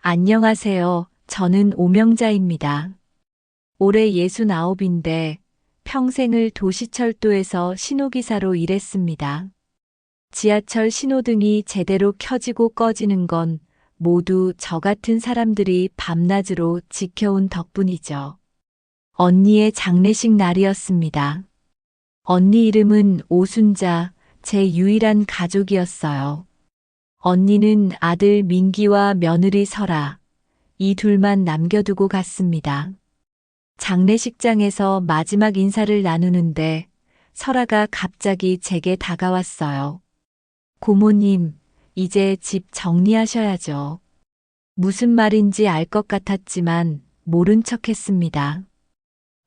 안녕하세요. 저는 오명자입니다. 올해 69인데 평생을 도시철도에서 신호기사로 일했습니다. 지하철 신호등이 제대로 켜지고 꺼지는 건 모두 저 같은 사람들이 밤낮으로 지켜온 덕분이죠. 언니의 장례식 날이었습니다. 언니 이름은 오순자, 제 유일한 가족이었어요. 언니는 아들 민기와 며느리 설아, 이 둘만 남겨두고 갔습니다. 장례식장에서 마지막 인사를 나누는데 설아가 갑자기 제게 다가왔어요. 고모님, 이제 집 정리하셔야죠. 무슨 말인지 알 것 같았지만 모른 척 했습니다.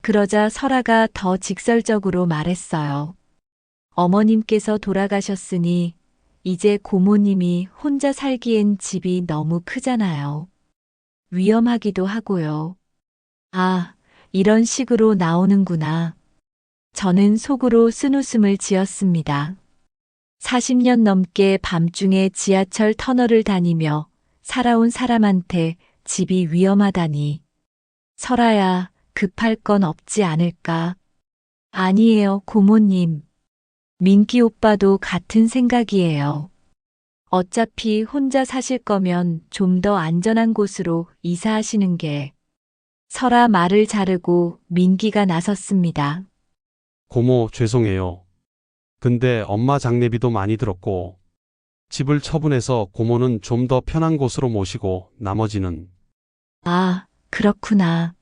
그러자 설아가 더 직설적으로 말했어요. 어머님께서 돌아가셨으니 이제 고모님이 혼자 살기엔 집이 너무 크잖아요. 위험하기도 하고요. 아, 이런 식으로 나오는구나. 저는 속으로 쓴웃음을 지었습니다. 40년 넘게 밤중에 지하철 터널을 다니며 살아온 사람한테 집이 위험하다니. 설아야, 급할 건 없지 않을까? 아니에요, 고모님. 민기 오빠도 같은 생각이에요. 어차피 혼자 사실 거면 좀 더 안전한 곳으로 이사하시는 게. 설아 말을 자르고 민기가 나섰습니다. 고모, 죄송해요. 근데 엄마 장례비도 많이 들었고, 집을 처분해서 고모는 좀 더 편한 곳으로 모시고 나머지는. 아, 그렇구나.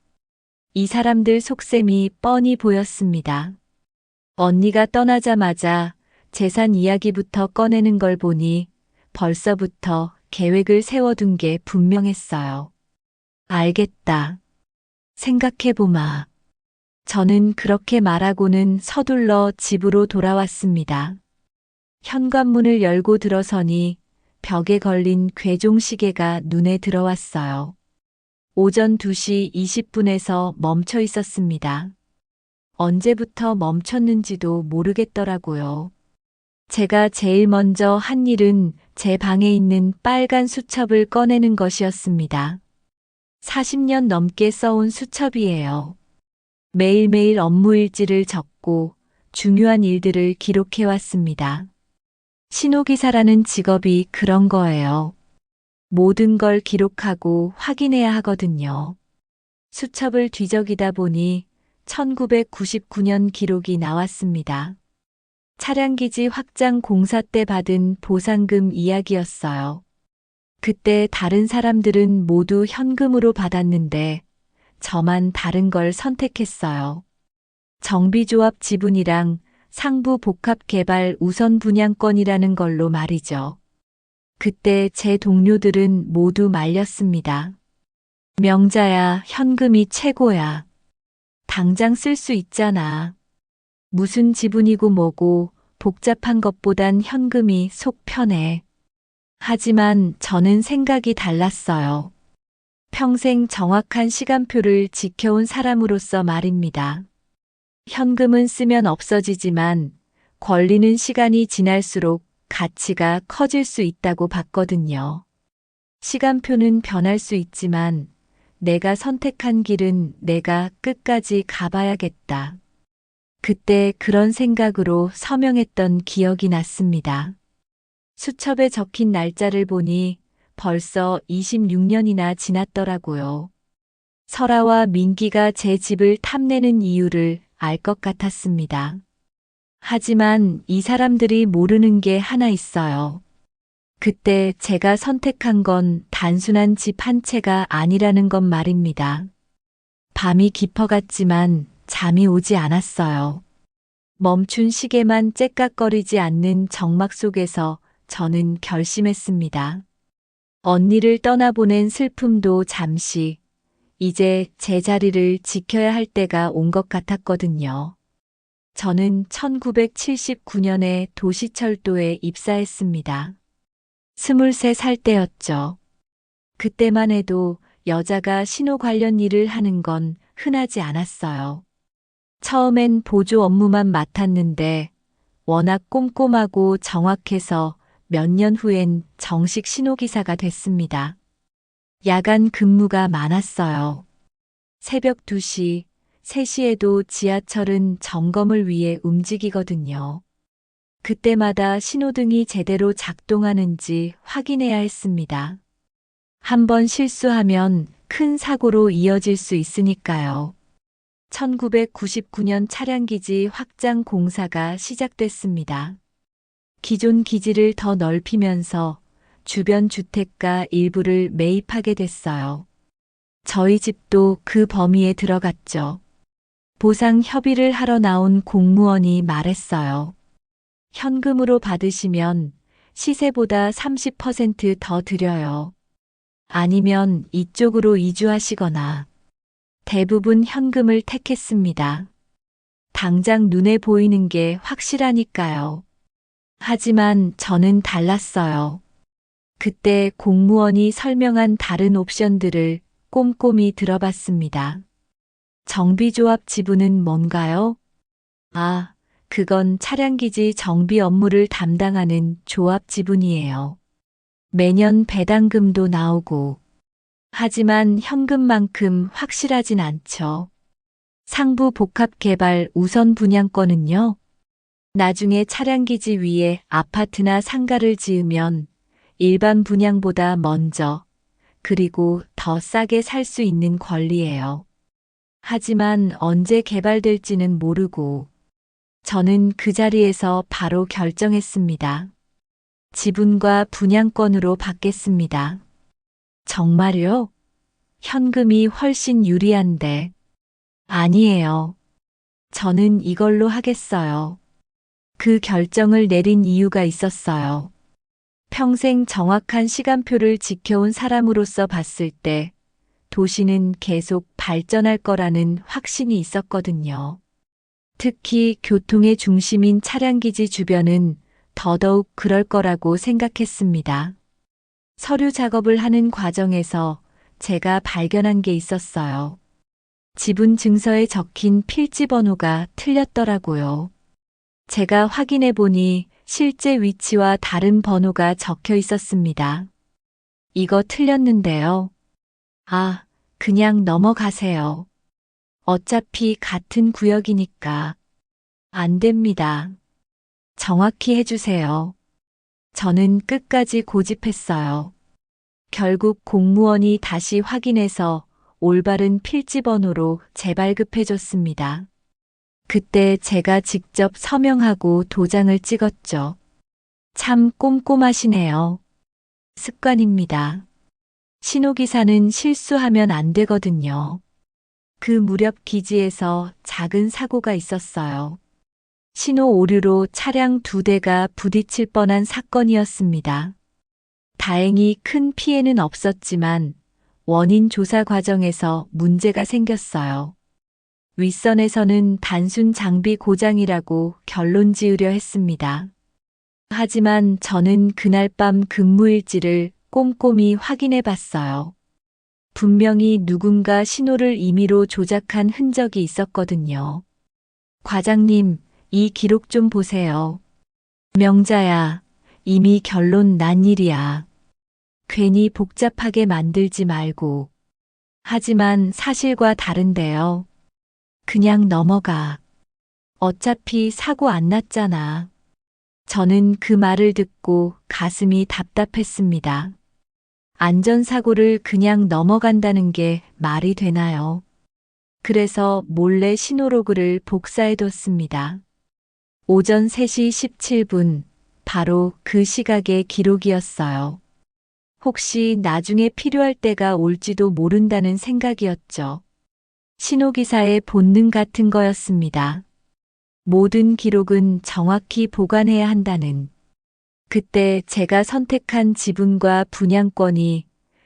이 사람들 속셈이 뻔히 보였습니다. 언니가 떠나자마자 재산 이야기부터 꺼내는 걸 보니 벌써부터 계획을 세워둔 게 분명했어요. 알겠다. 생각해보마. 저는 그렇게 말하고는 서둘러 집으로 돌아왔습니다. 현관문을 열고 들어서니 벽에 걸린 괴종시계가 눈에 들어왔어요. 오전 2시 20분에서 멈춰 있었습니다. 언제부터 멈췄는지도 모르겠더라고요. 제가 제일 먼저 한 일은 제 방에 있는 빨간 수첩을 꺼내는 것이었습니다. 40년 넘게 써온 수첩이에요. 매일매일 업무 일지를 적고 중요한 일들을 기록해왔습니다. 신호기사라는 직업이 그런 거예요. 모든 걸 기록하고 확인해야 하거든요. 수첩을 뒤적이다 보니 1999년 기록이 나왔습니다. 차량기지 확장 공사 때 받은 보상금 이야기였어요. 그때 다른 사람들은 모두 현금으로 받았는데 저만 다른 걸 선택했어요. 정비조합 지분이랑 상부 복합 개발 우선 분양권이라는 걸로 말이죠. 그때 제 동료들은 모두 말렸습니다. 명자야, 현금이 최고야. 당장 쓸 수 있잖아. 무슨 지분이고 뭐고 복잡한 것보단 현금이 속 편해. 하지만 저는 생각이 달랐어요. 평생 정확한 시간표를 지켜온 사람으로서 말입니다. 현금은 쓰면 없어지지만 권리는 시간이 지날수록 가치가 커질 수 있다고 봤거든요. 시간표는 변할 수 있지만 내가 선택한 길은 내가 끝까지 가봐야겠다. 그때 그런 생각으로 서명했던 기억이 났습니다. 수첩에 적힌 날짜를 보니 벌써 26년이나 지났더라고요. 설아와 민기가 제 집을 탐내는 이유를 알 것 같았습니다. 하지만 이 사람들이 모르는 게 하나 있어요. 그때 제가 선택한 건 단순한 집 한 채가 아니라는 것 말입니다. 밤이 깊어갔지만 잠이 오지 않았어요. 멈춘 시계만 째깍거리지 않는 정막 속에서 저는 결심했습니다. 언니를 떠나보낸 슬픔도 잠시, 이제 제 자리를 지켜야 할 때가 온 것 같았거든요. 저는 1979년에 도시철도에 입사했습니다. 23살 때였죠. 그때만 해도 여자가 신호 관련 일을 하는 건 흔하지 않았어요. 처음엔 보조 업무만 맡았는데 워낙 꼼꼼하고 정확해서 몇 년 후엔 정식 신호기사가 됐습니다. 야간 근무가 많았어요. 새벽 2시, 3시에도 지하철은 점검을 위해 움직이거든요. 그때마다 신호등이 제대로 작동하는지 확인해야 했습니다. 한번 실수하면 큰 사고로 이어질 수 있으니까요. 1999년 차량기지 확장 공사가 시작됐습니다. 기존 기지를 더 넓히면서 주변 주택가 일부를 매입하게 됐어요. 저희 집도 그 범위에 들어갔죠. 보상 협의를 하러 나온 공무원이 말했어요. 현금으로 받으시면 시세보다 30%더 드려요. 아니면 이쪽으로 이주하시거나. 대부분 현금을 택했습니다. 당장 눈에 보이는 게 확실하니까요. 하지만 저는 달랐어요. 그때 공무원이 설명한 다른 옵션들을 꼼꼼히 들어봤습니다. 정비조합 지분은 뭔가요? 아, 그건 차량기지 정비 업무를 담당하는 조합 지분이에요. 매년 배당금도 나오고. 하지만 현금만큼 확실하진 않죠. 상부 복합 개발 우선 분양권은요? 나중에 차량기지 위에 아파트나 상가를 지으면 일반 분양보다 먼저, 그리고 더 싸게 살 수 있는 권리예요. 하지만 언제 개발될지는 모르고, 저는 그 자리에서 바로 결정했습니다. 지분과 분양권으로 받겠습니다. 정말요? 현금이 훨씬 유리한데. 아니에요. 저는 이걸로 하겠어요. 그 결정을 내린 이유가 있었어요. 평생 정확한 시간표를 지켜온 사람으로서 봤을 때 도시는 계속 발전할 거라는 확신이 있었거든요. 특히 교통의 중심인 차량기지 주변은 더더욱 그럴 거라고 생각했습니다. 서류 작업을 하는 과정에서 제가 발견한 게 있었어요. 지분 증서에 적힌 필지 번호가 틀렸더라고요. 제가 확인해 보니 실제 위치와 다른 번호가 적혀 있었습니다. 이거 틀렸는데요. 아, 그냥 넘어가세요. 어차피 같은 구역이니까. 안 됩니다. 정확히 해주세요. 저는 끝까지 고집했어요. 결국 공무원이 다시 확인해서 올바른 필지 번호로 재발급해줬습니다. 그때 제가 직접 서명하고 도장을 찍었죠. 참 꼼꼼하시네요. 습관입니다. 신호기사는 실수하면 안 되거든요. 그 무렵 기지에서 작은 사고가 있었어요. 신호 오류로 차량 2대가 부딪힐 뻔한 사건이었습니다. 다행히 큰 피해는 없었지만 원인 조사 과정에서 문제가 생겼어요. 윗선에서는 단순 장비 고장이라고 결론 지으려 했습니다. 하지만 저는 그날 밤 근무일지를 꼼꼼히 확인해 봤어요. 분명히 누군가 신호를 임의로 조작한 흔적이 있었거든요. 과장님, 이 기록 좀 보세요. 명자야, 이미 결론 난 일이야. 괜히 복잡하게 만들지 말고. 하지만 사실과 다른데요. 그냥 넘어가. 어차피 사고 안 났잖아. 저는 그 말을 듣고 가슴이 답답했습니다. 안전사고를 그냥 넘어간다는 게 말이 되나요? 그래서 몰래 신호로그를 복사해뒀습니다. 오전 3시 17분, 바로 그 시각의 기록이었어요. 혹시 나중에 필요할 때가 올지도 모른다는 생각이었죠. 신호기사의 본능 같은 거였습니다. 모든 기록은 정확히 보관해야 한다는. 그때 제가 선택한 지분과 분양권이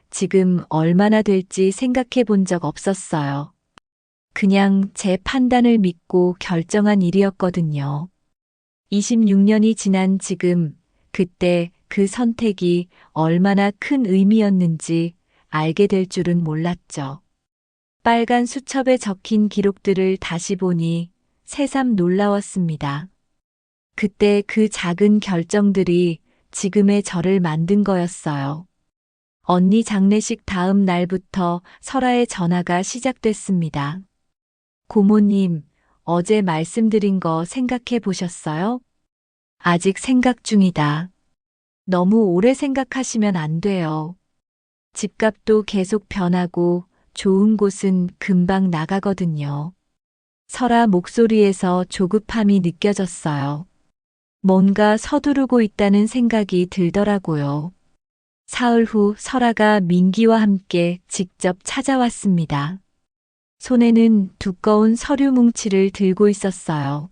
지금 얼마나 될지 생각해 본 적 없었어요. 그냥 제 판단을 믿고 결정한 일이었거든요. 26년이 지난 지금, 그때 그 선택이 얼마나 큰 의미였는지 알게 될 줄은 몰랐죠. 빨간 수첩에 적힌 기록들을 다시 보니 새삼 놀라웠습니다. 그때 그 작은 결정들이 지금의 저를 만든 거였어요. 언니 장례식 다음 날부터 설아의 전화가 시작됐습니다. 고모님, 어제 말씀드린 거 생각해 보셨어요? 아직 생각 중이다. 너무 오래 생각하시면 안 돼요. 집값도 계속 변하고 좋은 곳은 금방 나가거든요. 설아 목소리에서 조급함이 느껴졌어요. 뭔가 서두르고 있다는 생각이 들더라고요. 사흘 후 설아가 민기와 함께 직접 찾아왔습니다. 손에는 두꺼운 서류 뭉치를 들고 있었어요.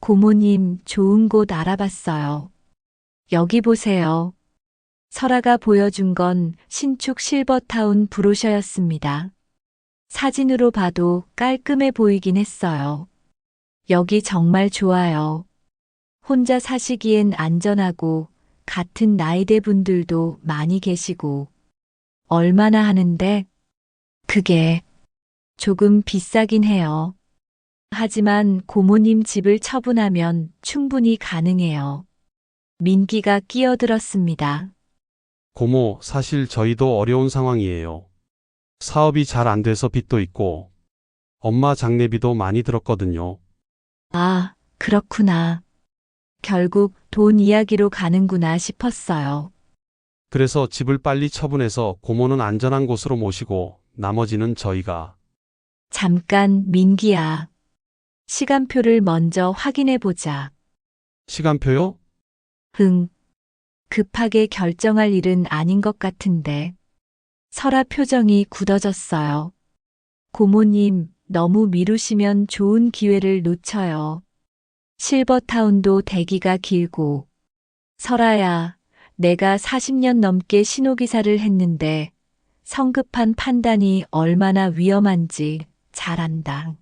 고모님, 좋은 곳 알아봤어요. 여기 보세요. 설아가 보여준 건 신축 실버타운 브로셔였습니다. 사진으로 봐도 깔끔해 보이긴 했어요. 여기 정말 좋아요. 혼자 사시기엔 안전하고 같은 나이대 분들도 많이 계시고. 얼마나 하는데? 그게 조금 비싸긴 해요. 하지만 고모님 집을 처분하면 충분히 가능해요. 민기가 끼어들었습니다. 고모, 사실 저희도 어려운 상황이에요. 사업이 잘 안 돼서 빚도 있고, 엄마 장례비도 많이 들었거든요. 아, 그렇구나. 결국 돈 이야기로 가는구나 싶었어요. 그래서 집을 빨리 처분해서 고모는 안전한 곳으로 모시고, 나머지는 저희가. 잠깐, 민기야. 시간표를 먼저 확인해 보자. 시간표요? 흥. 급하게 결정할 일은 아닌 것 같은데. 설아 표정이 굳어졌어요. 고모님, 너무 미루시면 좋은 기회를 놓쳐요. 실버타운도 대기가 길고. 설아야, 내가 40년 넘게 신호기사를 했는데 성급한 판단이 얼마나 위험한지 잘 안다.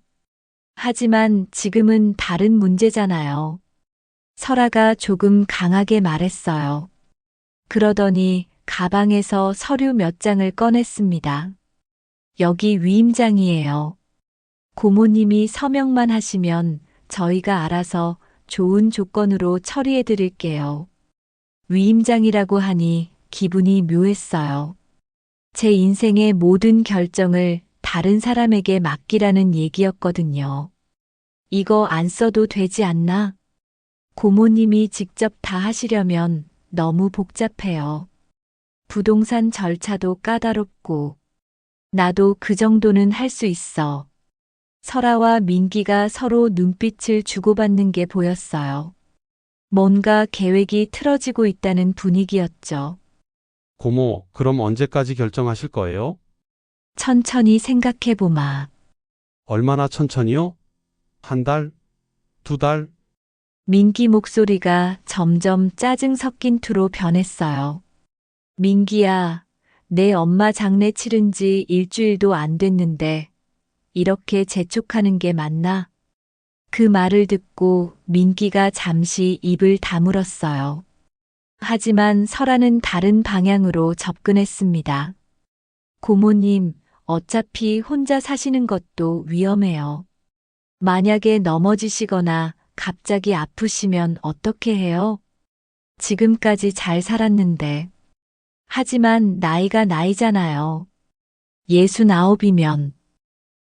하지만 지금은 다른 문제잖아요. 설아가 조금 강하게 말했어요. 그러더니 가방에서 서류 몇 장을 꺼냈습니다. 여기 위임장이에요. 고모님이 서명만 하시면 저희가 알아서 좋은 조건으로 처리해 드릴게요. 위임장이라고 하니 기분이 묘했어요. 제 인생의 모든 결정을 다른 사람에게 맡기라는 얘기였거든요. 이거 안 써도 되지 않나? 고모님이 직접 다 하시려면 너무 복잡해요. 부동산 절차도 까다롭고. 나도 그 정도는 할 수 있어. 설아와 민기가 서로 눈빛을 주고받는 게 보였어요. 뭔가 계획이 틀어지고 있다는 분위기였죠. 고모, 그럼 언제까지 결정하실 거예요? 천천히 생각해보마. 얼마나 천천히요? 한 달? 두 달? 민기 목소리가 점점 짜증 섞인 투로 변했어요. 민기야, 내 엄마 장례 치른 지 일주일도 안 됐는데 이렇게 재촉하는 게 맞나? 그 말을 듣고 민기가 잠시 입을 다물었어요. 하지만 설아는 다른 방향으로 접근했습니다. 고모님, 어차피 혼자 사시는 것도 위험해요. 만약에 넘어지시거나 갑자기 아프시면 어떻게 해요? 지금까지 잘 살았는데. 하지만 나이가 나이잖아요. 69이면.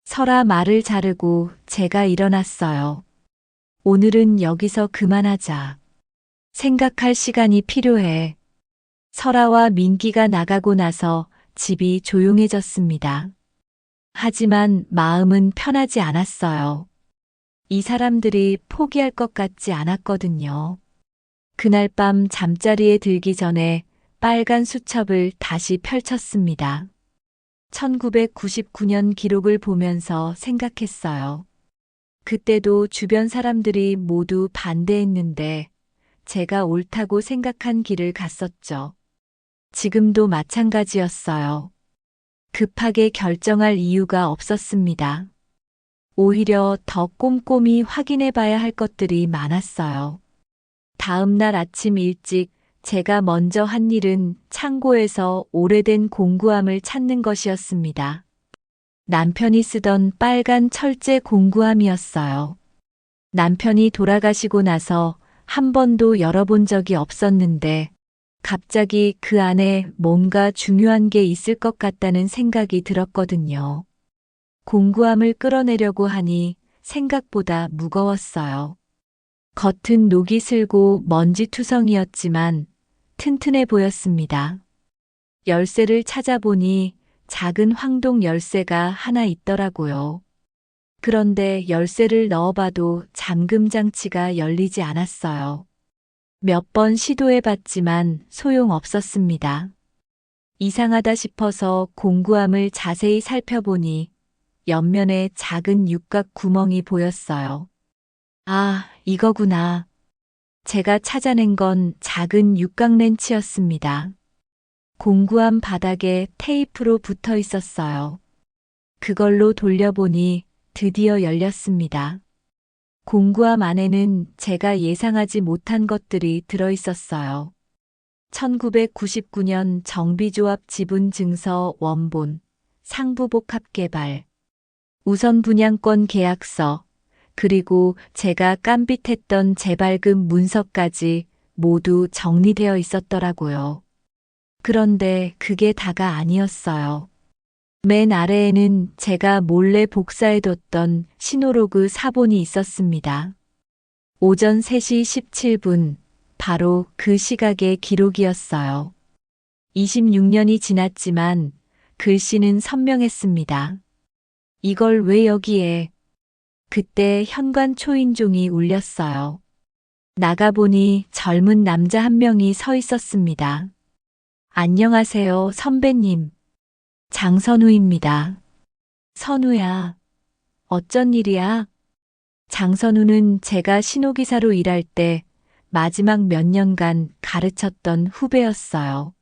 설아 말을 자르고 제가 일어났어요. 오늘은 여기서 그만하자. 생각할 시간이 필요해. 설아와 민기가 나가고 나서 집이 조용해졌습니다. 하지만 마음은 편하지 않았어요. 이 사람들이 포기할 것 같지 않았거든요. 그날 밤 잠자리에 들기 전에 빨간 수첩을 다시 펼쳤습니다. 1999년 기록을 보면서 생각했어요. 그때도 주변 사람들이 모두 반대했는데 제가 옳다고 생각한 길을 갔었죠. 지금도 마찬가지였어요. 급하게 결정할 이유가 없었습니다. 오히려 더 꼼꼼히 확인해 봐야 할 것들이 많았어요. 다음 날 아침 일찍 제가 먼저 한 일은 창고에서 오래된 공구함을 찾는 것이었습니다. 남편이 쓰던 빨간 철제 공구함이었어요. 남편이 돌아가시고 나서 한 번도 열어본 적이 없었는데 갑자기 그 안에 뭔가 중요한 게 있을 것 같다는 생각이 들었거든요. 공구함을 끌어내려고 하니 생각보다 무거웠어요. 겉은 녹이 슬고 먼지투성이었지만 튼튼해 보였습니다. 열쇠를 찾아보니 작은 황동 열쇠가 하나 있더라고요. 그런데 열쇠를 넣어봐도 잠금 장치가 열리지 않았어요. 몇 번 시도해봤지만 소용없었습니다. 이상하다 싶어서 공구함을 자세히 살펴보니 옆면에 작은 육각 구멍이 보였어요. 아, 이거구나. 제가 찾아낸 건 작은 육각 렌치였습니다. 공구함 바닥에 테이프로 붙어 있었어요. 그걸로 돌려보니 드디어 열렸습니다. 공구함 안에는 제가 예상하지 못한 것들이 들어 있었어요. 1999년 정비조합 지분 증서 원본, 상부복합 개발, 우선 분양권 계약서, 그리고 제가 깜빗했던 재발급 문서까지 모두 정리되어 있었더라고요. 그런데 그게 다가 아니었어요. 맨 아래에는 제가 몰래 복사해뒀던 신호로그 사본이 있었습니다. 오전 3시 17분, 바로 그 시각의 기록이었어요. 26년이 지났지만 글씨는 선명했습니다. 이걸 왜 여기에? 그때 현관 초인종이 울렸어요. 나가보니 젊은 남자 한 명이 서 있었습니다. 안녕하세요, 선배님. 장선우입니다. 선우야, 어쩐 일이야? 장선우는 제가 신호기사로 일할 때 마지막 몇 년간 가르쳤던 후배였어요.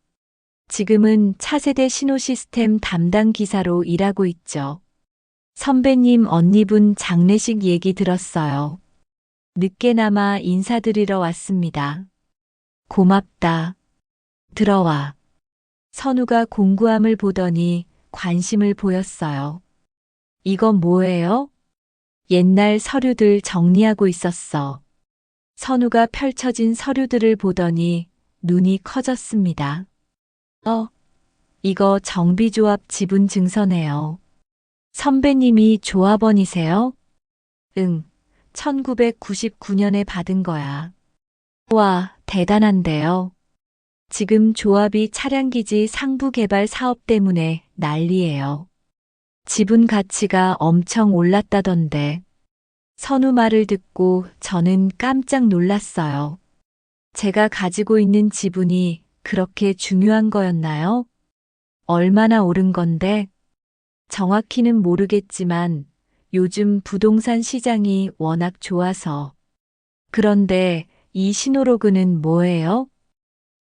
지금은 차세대 신호 시스템 담당 기사로 일하고 있죠. 선배님 언니분 장례식 얘기 들었어요. 늦게나마 인사드리러 왔습니다. 고맙다. 들어와. 선우가 공구함을 보더니 관심을 보였어요. 이건 뭐예요? 옛날 서류들 정리하고 있었어. 선우가 펼쳐진 서류들을 보더니 눈이 커졌습니다. 이거 정비조합 지분 증서네요. 선배님이 조합원이세요? 응, 1999년에 받은 거야. 와, 대단한데요. 지금 조합이 차량기지 상부 개발 사업 때문에 난리예요. 지분 가치가 엄청 올랐다던데. 선우 말을 듣고 저는 깜짝 놀랐어요. 제가 가지고 있는 지분이 그렇게 중요한 거였나요? 얼마나 오른 건데? 정확히는 모르겠지만 요즘 부동산 시장이 워낙 좋아서. 그런데 이 신호로그는 뭐예요?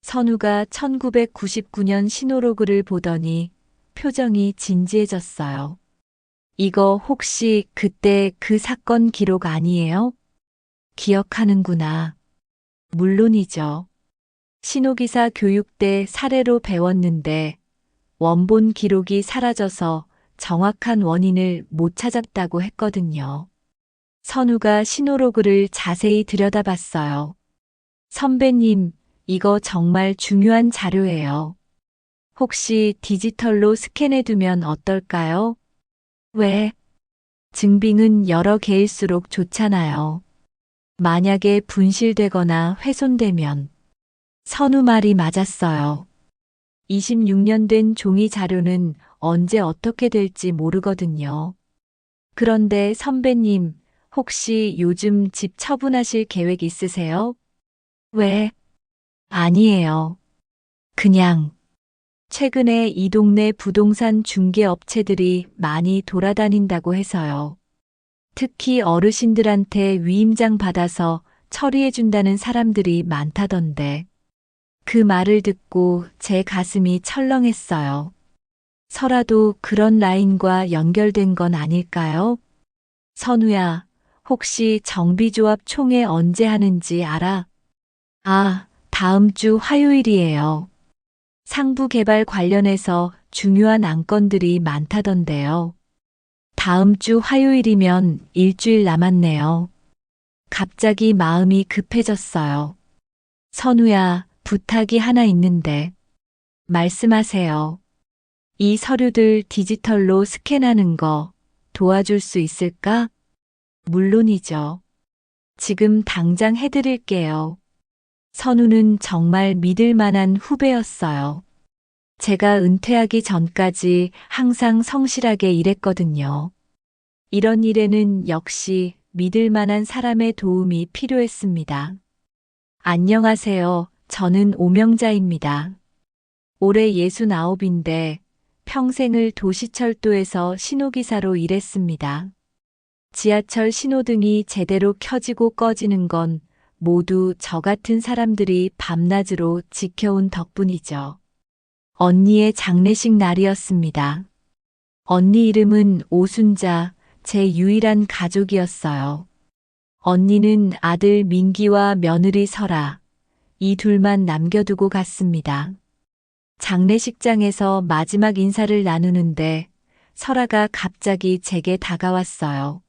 선우가 1999년 신호로그를 보더니 표정이 진지해졌어요. 이거 혹시 그때 그 사건 기록 아니에요? 기억하는구나. 물론이죠. 신호기사 교육 때 사례로 배웠는데 원본 기록이 사라져서 정확한 원인을 못 찾았다고 했거든요. 선우가 신호로그를 자세히 들여다봤어요. 선배님, 이거 정말 중요한 자료예요. 혹시 디지털로 스캔해두면 어떨까요? 왜? 증빙은 여러 개일수록 좋잖아요. 만약에 분실되거나 훼손되면. 선우 말이 맞았어요. 26년 된 종이 자료는 언제 어떻게 될지 모르거든요. 그런데 선배님, 혹시 요즘 집 처분하실 계획 있으세요? 왜? 아니에요. 그냥. 최근에 이 동네 부동산 중개업체들이 많이 돌아다닌다고 해서요. 특히 어르신들한테 위임장 받아서 처리해준다는 사람들이 많다던데. 그 말을 듣고 제 가슴이 철렁했어요. 설아도 그런 라인과 연결된 건 아닐까요? 선우야, 혹시 정비조합 총회 언제 하는지 알아? 아, 다음 주 화요일이에요. 상부 개발 관련해서 중요한 안건들이 많다던데요. 다음 주 화요일이면 일주일 남았네요. 갑자기 마음이 급해졌어요. 선우야, 부탁이 하나 있는데. 말씀하세요. 이 서류들 디지털로 스캔하는 거 도와줄 수 있을까? 물론이죠. 지금 당장 해드릴게요. 선우는 정말 믿을 만한 후배였어요. 제가 은퇴하기 전까지 항상 성실하게 일했거든요. 이런 일에는 역시 믿을 만한 사람의 도움이 필요했습니다. 안녕하세요. 저는 오명자입니다. 올해 69인데 평생을 도시철도에서 신호기사로 일했습니다. 지하철 신호등이 제대로 켜지고 꺼지는 건 모두 저 같은 사람들이 밤낮으로 지켜온 덕분이죠. 언니의 장례식 날이었습니다. 언니 이름은 오순자, 제 유일한 가족이었어요. 언니는 아들 민기와 며느리 설아, 이 둘만 남겨두고 갔습니다. 장례식장에서 마지막 인사를 나누는데 설아가 갑자기 제게 다가왔어요.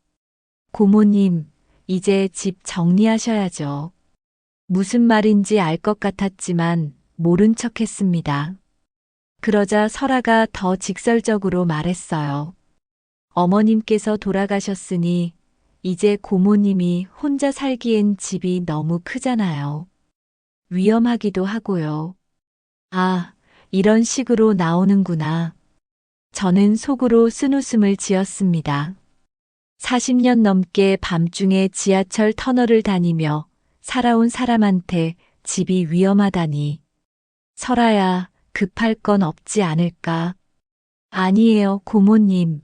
고모님, 이제 집 정리하셔야죠. 무슨 말인지 알 것 같았지만 모른 척 했습니다. 그러자 설아가 더 직설적으로 말했어요. 어머님께서 돌아가셨으니 이제 고모님이 혼자 살기엔 집이 너무 크잖아요. 위험하기도 하고요. 아, 이런 식으로 나오는구나. 저는 속으로 쓴웃음을 지었습니다. 40년 넘게 밤중에 지하철 터널을 다니며 살아온 사람한테 집이 위험하다니. 설아야, 급할 건 없지 않을까? 아니에요, 고모님.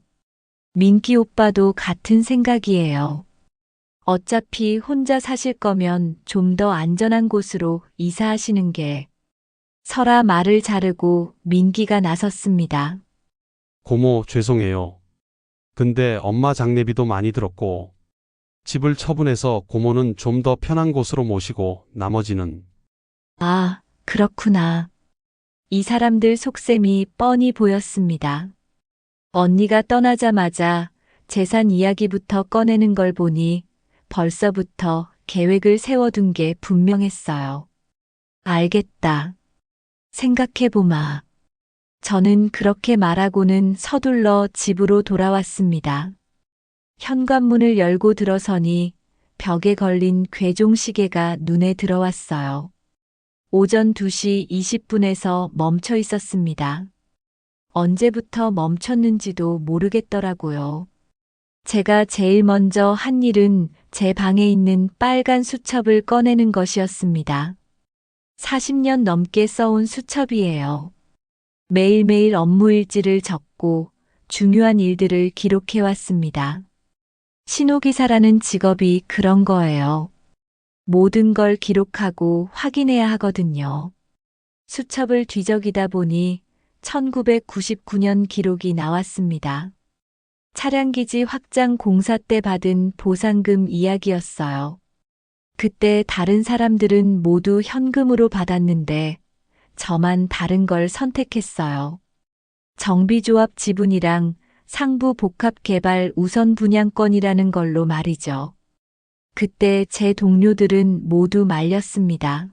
민기 오빠도 같은 생각이에요. 어차피 혼자 사실 거면 좀 더 안전한 곳으로 이사하시는 게. 설아 말을 자르고 민기가 나섰습니다. 고모, 죄송해요. 근데 엄마 장례비도 많이 들었고, 집을 처분해서 고모는 좀 더 편한 곳으로 모시고 나머지는 아, 그렇구나. 이 사람들 속셈이 뻔히 보였습니다. 언니가 떠나자마자 재산 이야기부터 꺼내는 걸 보니 벌써부터 계획을 세워둔 게 분명했어요. 알겠다. 생각해보마. 저는 그렇게 말하고는 서둘러 집으로 돌아왔습니다. 현관문을 열고 들어서니 벽에 걸린 괴종시계가 눈에 들어왔어요. 오전 2시 20분에서 멈춰 있었습니다. 언제부터 멈췄는지도 모르겠더라고요. 제가 제일 먼저 한 일은 제 방에 있는 빨간 수첩을 꺼내는 것이었습니다. 40년 넘게 써온 수첩이에요. 매일매일 업무 일지를 적고 중요한 일들을 기록해왔습니다. 신호기사라는 직업이 그런 거예요. 모든 걸 기록하고 확인해야 하거든요. 수첩을 뒤적이다 보니 1999년 기록이 나왔습니다. 차량기지 확장 공사 때 받은 보상금 이야기였어요. 그때 다른 사람들은 모두 현금으로 받았는데 저만 다른 걸 선택했어요. 정비조합 지분이랑 상부 복합 개발 우선 분양권이라는 걸로 말이죠. 그때 제 동료들은 모두 말렸습니다.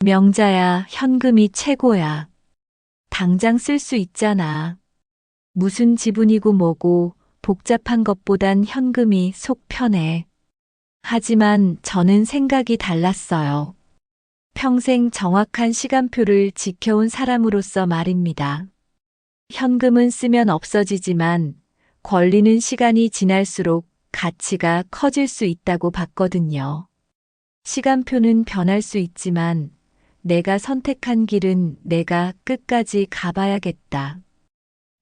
명자야, 현금이 최고야. 당장 쓸 수 있잖아. 무슨 지분이고 뭐고 복잡한 것보단 현금이 속 편해. 하지만 저는 생각이 달랐어요. 평생 정확한 시간표를 지켜온 사람으로서 말입니다. 현금은 쓰면 없어지지만 권리는 시간이 지날수록 가치가 커질 수 있다고 봤거든요. 시간표는 변할 수 있지만 내가 선택한 길은 내가 끝까지 가봐야겠다.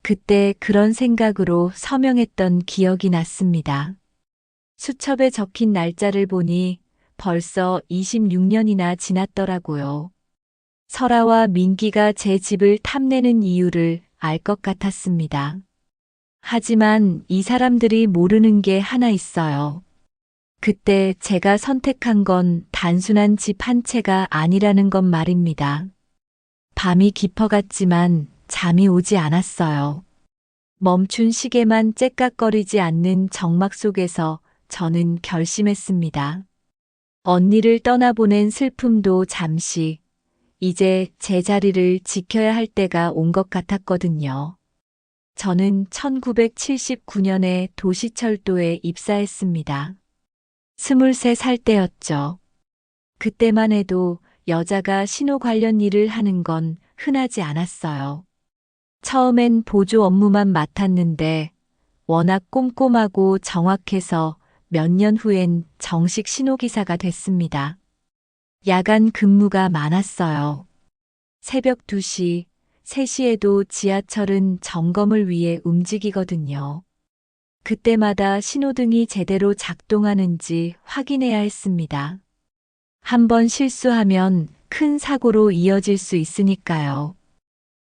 그때 그런 생각으로 서명했던 기억이 났습니다. 수첩에 적힌 날짜를 보니 벌써 26년이나 지났더라고요. 설아와 민기가 제 집을 탐내는 이유를 알 것 같았습니다. 하지만 이 사람들이 모르는 게 하나 있어요. 그때 제가 선택한 건 단순한 집 한 채가 아니라는 것 말입니다. 밤이 깊어갔지만 잠이 오지 않았어요. 멈춘 시계만 째깍거리지 않는 정막 속에서 저는 결심했습니다. 언니를 떠나보낸 슬픔도 잠시, 이제 제 자리를 지켜야 할 때가 온 것 같았거든요. 저는 1979년에 도시철도에 입사했습니다. 23살 때였죠. 그때만 해도 여자가 신호 관련 일을 하는 건 흔하지 않았어요. 처음엔 보조 업무만 맡았는데 워낙 꼼꼼하고 정확해서 몇 년 후엔 정식 신호기사가 됐습니다. 야간 근무가 많았어요. 새벽 2시, 3시에도 지하철은 점검을 위해 움직이거든요. 그때마다 신호등이 제대로 작동하는지 확인해야 했습니다. 한번 실수하면 큰 사고로 이어질 수 있으니까요.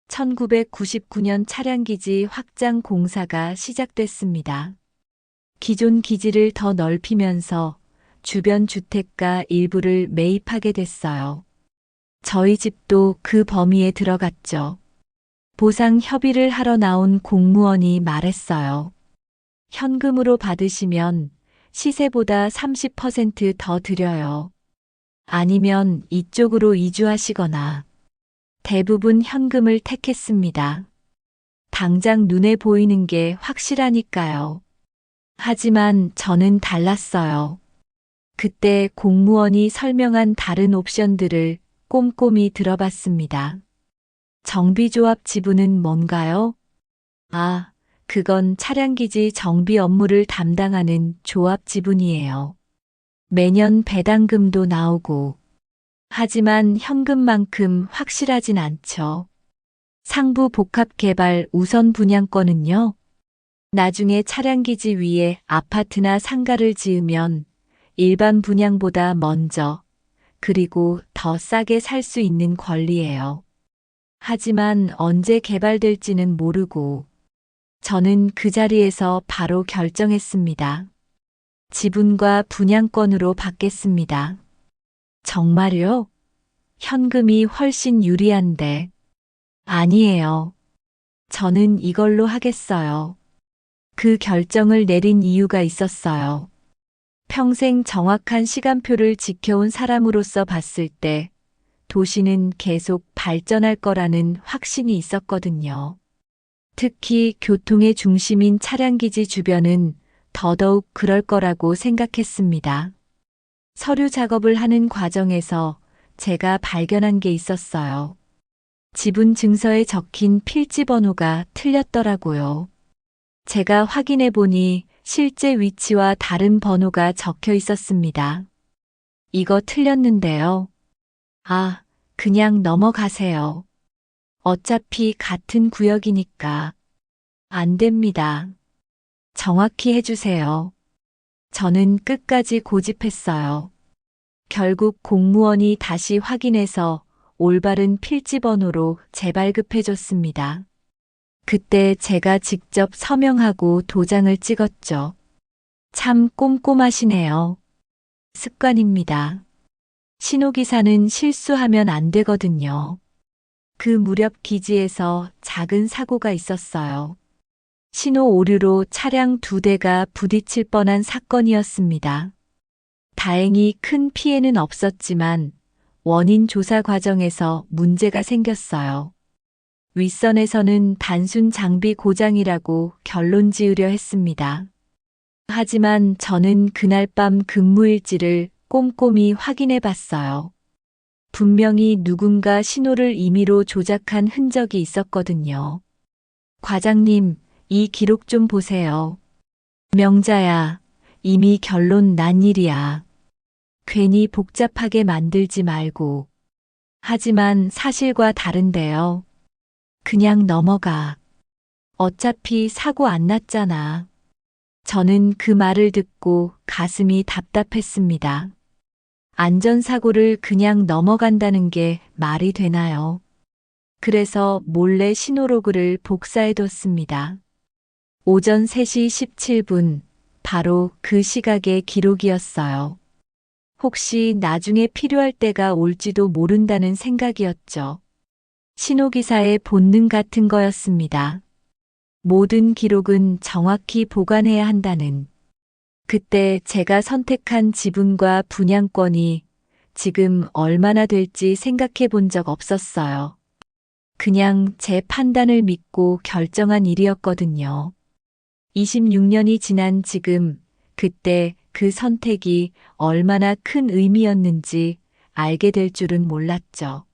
1999년 차량기지 확장 공사가 시작됐습니다. 기존 기지를 더 넓히면서 주변 주택가 일부를 매입하게 됐어요. 저희 집도 그 범위에 들어갔죠. 보상 협의를 하러 나온 공무원이 말했어요. 현금으로 받으시면 시세보다 30%더 드려요. 아니면 이쪽으로 이주하시거나. 대부분 현금을 택했습니다. 당장 눈에 보이는 게 확실하니까요. 하지만 저는 달랐어요. 그때 공무원이 설명한 다른 옵션들을 꼼꼼히 들어봤습니다. 정비조합 지분은 뭔가요? 아, 그건 차량기지 정비 업무를 담당하는 조합 지분이에요. 매년 배당금도 나오고. 하지만 현금만큼 확실하진 않죠. 상부 복합 개발 우선 분양권은요? 나중에 차량기지 위에 아파트나 상가를 지으면 일반 분양보다 먼저, 그리고 더 싸게 살 수 있는 권리예요. 하지만 언제 개발될지는 모르고, 저는 그 자리에서 바로 결정했습니다. 지분과 분양권으로 받겠습니다. 정말요? 현금이 훨씬 유리한데. 아니에요. 저는 이걸로 하겠어요. 그 결정을 내린 이유가 있었어요. 평생 정확한 시간표를 지켜온 사람으로서 봤을 때 도시는 계속 발전할 거라는 확신이 있었거든요. 특히 교통의 중심인 차량기지 주변은 더더욱 그럴 거라고 생각했습니다. 서류 작업을 하는 과정에서 제가 발견한 게 있었어요. 지분 증서에 적힌 필지 번호가 틀렸더라고요. 제가 확인해 보니 실제 위치와 다른 번호가 적혀 있었습니다. 이거 틀렸는데요. 아, 그냥 넘어가세요. 어차피 같은 구역이니까. 안 됩니다. 정확히 해주세요. 저는 끝까지 고집했어요. 결국 공무원이 다시 확인해서 올바른 필지 번호로 재발급해줬습니다. 그때 제가 직접 서명하고 도장을 찍었죠. 참 꼼꼼하시네요. 습관입니다. 신호기사는 실수하면 안 되거든요. 그 무렵 기지에서 작은 사고가 있었어요. 신호 오류로 차량 2대가 부딪힐 뻔한 사건이었습니다. 다행히 큰 피해는 없었지만 원인 조사 과정에서 문제가 생겼어요. 윗선에서는 단순 장비 고장이라고 결론 지으려 했습니다. 하지만 저는 그날 밤 근무일지를 꼼꼼히 확인해 봤어요. 분명히 누군가 신호를 임의로 조작한 흔적이 있었거든요. 과장님, 이 기록 좀 보세요. 명자야, 이미 결론 난 일이야. 괜히 복잡하게 만들지 말고. 하지만 사실과 다른데요. 그냥 넘어가. 어차피 사고 안 났잖아. 저는 그 말을 듣고 가슴이 답답했습니다. 안전사고를 그냥 넘어간다는 게 말이 되나요? 그래서 몰래 신호로그를 복사해뒀습니다. 오전 3시 17분, 바로 그 시각의 기록이었어요. 혹시 나중에 필요할 때가 올지도 모른다는 생각이었죠. 신호기사의 본능 같은 거였습니다. 모든 기록은 정확히 보관해야 한다는. 그때 제가 선택한 지분과 분양권이 지금 얼마나 될지 생각해 본 적 없었어요. 그냥 제 판단을 믿고 결정한 일이었거든요. 26년이 지난 지금, 그때 그 선택이 얼마나 큰 의미였는지 알게 될 줄은 몰랐죠.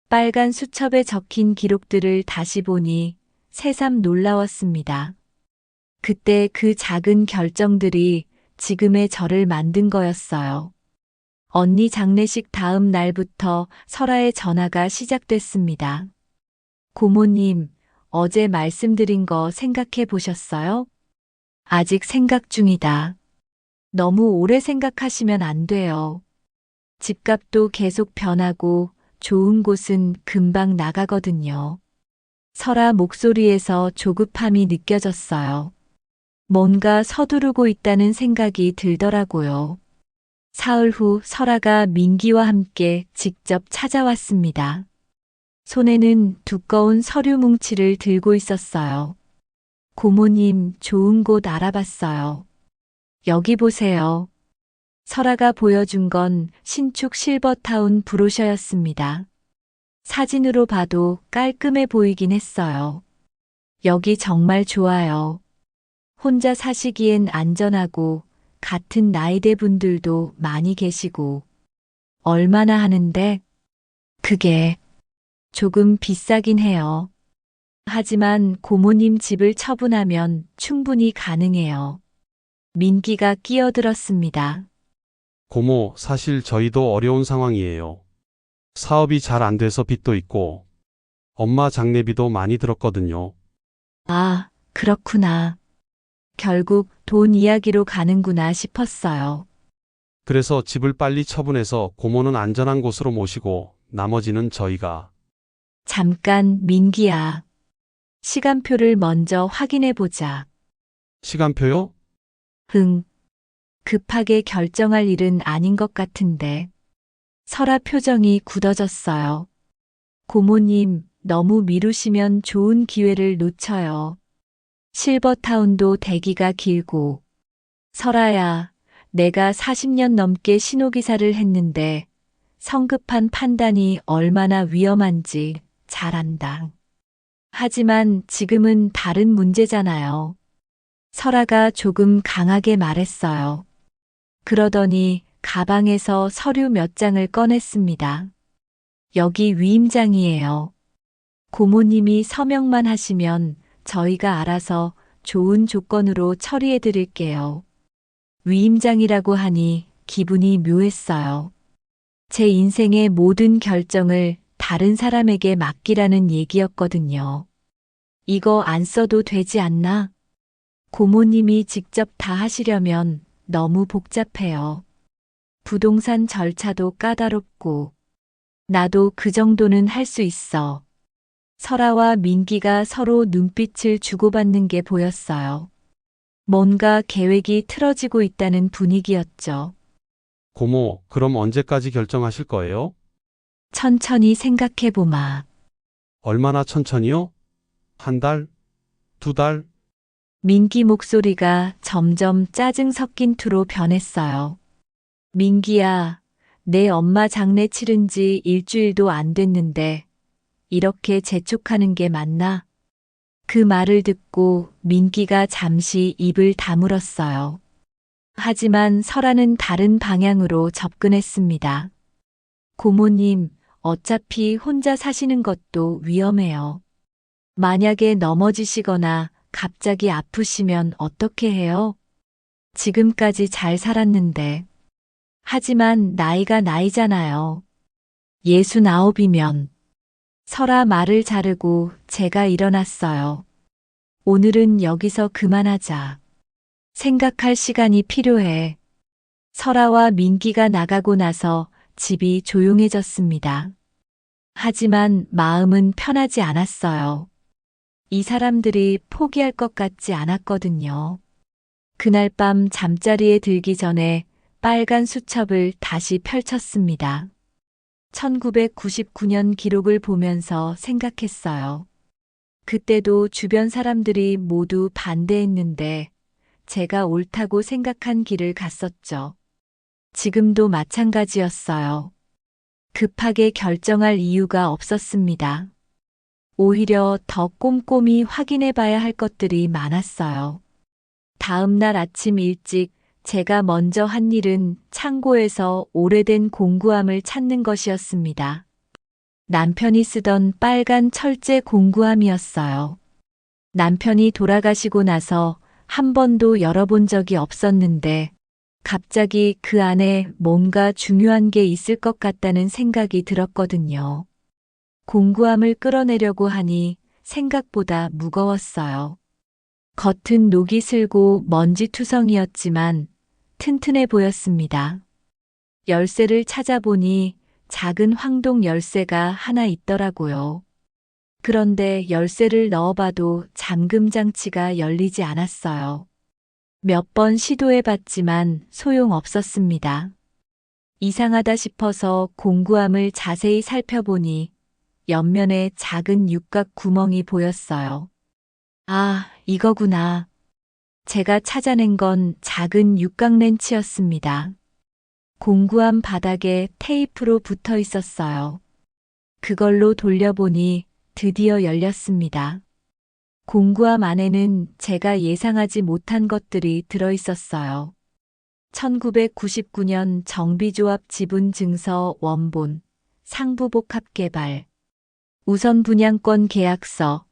빨간 수첩에 적힌 기록들을 다시 보니 새삼 놀라웠습니다. 그때 그 작은 결정들이 지금의 저를 만든 거였어요. 언니 장례식 다음 날부터 설아의 전화가 시작됐습니다. 고모님, 어제 말씀드린 거 생각해 보셨어요? 아직 생각 중이다. 너무 오래 생각하시면 안 돼요. 집값도 계속 변하고 좋은 곳은 금방 나가거든요. 설아 목소리에서 조급함이 느껴졌어요. 뭔가 서두르고 있다는 생각이 들더라고요. 사흘 후 설아가 민기와 함께 직접 찾아왔습니다. 손에는 두꺼운 서류 뭉치를 들고 있었어요. 고모님, 좋은 곳 알아봤어요. 여기 보세요. 설아가 보여준 건 신축 실버타운 브로셔였습니다. 사진으로 봐도 깔끔해 보이긴 했어요. 여기 정말 좋아요. 혼자 사시기엔 안전하고 같은 나이대 분들도 많이 계시고. 얼마나 하는데? 그게 조금 비싸긴 해요. 하지만 고모님 집을 처분하면 충분히 가능해요. 민기가 끼어들었습니다. 고모, 사실 저희도 어려운 상황이에요. 사업이 잘 안 돼서 빚도 있고, 엄마 장례비도 많이 들었거든요. 아, 그렇구나. 결국 돈 이야기로 가는구나 싶었어요. 그래서 집을 빨리 처분해서 고모는 안전한 곳으로 모시고, 나머지는 저희가. 잠깐, 민기야. 시간표를 먼저 확인해 보자. 시간표요? 흥. 급하게 결정할 일은 아닌 것 같은데. 설아 표정이 굳어졌어요. 고모님, 너무 미루시면 좋은 기회를 놓쳐요. 실버타운도 대기가 길고. 설아야, 내가 40년 넘게 신호기사를 했는데 성급한 판단이 얼마나 위험한지 잘 안다. 하지만 지금은 다른 문제잖아요. 설아가 조금 강하게 말했어요. 그러더니 가방에서 서류 몇 장을 꺼냈습니다. 여기 위임장이에요. 고모님이 서명만 하시면 저희가 알아서 좋은 조건으로 처리해 드릴게요. 위임장이라고 하니 기분이 묘했어요. 제 인생의 모든 결정을 다른 사람에게 맡기라는 얘기였거든요. 이거 안 써도 되지 않나? 고모님이 직접 다 하시려면 너무 복잡해요. 부동산 절차도 까다롭고. 나도 그 정도는 할 수 있어. 설아와 민기가 서로 눈빛을 주고받는 게 보였어요. 뭔가 계획이 틀어지고 있다는 분위기였죠. 고모, 그럼 언제까지 결정하실 거예요? 천천히 생각해보마. 얼마나 천천히요? 한 달? 두 달? 민기 목소리가 점점 짜증 섞인 투로 변했어요. 민기야, 내 엄마 장례 치른 지 일주일도 안 됐는데 이렇게 재촉하는 게 맞나? 그 말을 듣고 민기가 잠시 입을 다물었어요. 하지만 설아는 다른 방향으로 접근했습니다. 고모님, 어차피 혼자 사시는 것도 위험해요. 만약에 넘어지시거나 갑자기 아프시면 어떻게 해요? 지금까지 잘 살았는데. 하지만 나이가 나이잖아요. 69이면. 설아 말을 자르고 제가 일어났어요. 오늘은 여기서 그만하자. 생각할 시간이 필요해. 설아와 민기가 나가고 나서 집이 조용해졌습니다. 하지만 마음은 편하지 않았어요. 이 사람들이 포기할 것 같지 않았거든요. 그날 밤 잠자리에 들기 전에 빨간 수첩을 다시 펼쳤습니다. 1999년 기록을 보면서 생각했어요. 그때도 주변 사람들이 모두 반대했는데 제가 옳다고 생각한 길을 갔었죠. 지금도 마찬가지였어요. 급하게 결정할 이유가 없었습니다. 오히려 더 꼼꼼히 확인해 봐야 할 것들이 많았어요. 다음 날 아침 일찍 제가 먼저 한 일은 창고에서 오래된 공구함을 찾는 것이었습니다. 남편이 쓰던 빨간 철제 공구함이었어요. 남편이 돌아가시고 나서 한 번도 열어본 적이 없었는데 갑자기 그 안에 뭔가 중요한 게 있을 것 같다는 생각이 들었거든요. 공구함을 끌어내려고 하니 생각보다 무거웠어요. 겉은 녹이 슬고 먼지투성이었지만 튼튼해 보였습니다. 열쇠를 찾아보니 작은 황동 열쇠가 하나 있더라고요. 그런데 열쇠를 넣어봐도 잠금 장치가 열리지 않았어요. 몇 번 시도해봤지만 소용없었습니다. 이상하다 싶어서 공구함을 자세히 살펴보니 옆면에 작은 육각 구멍이 보였어요. 아, 이거구나. 제가 찾아낸 건 작은 육각 렌치였습니다. 공구함 바닥에 테이프로 붙어 있었어요. 그걸로 돌려보니 드디어 열렸습니다. 공구함 안에는 제가 예상하지 못한 것들이 들어 있었어요. 1999년 정비조합 지분 증서 원본, 상부복합개발, 우선 분양권 계약서,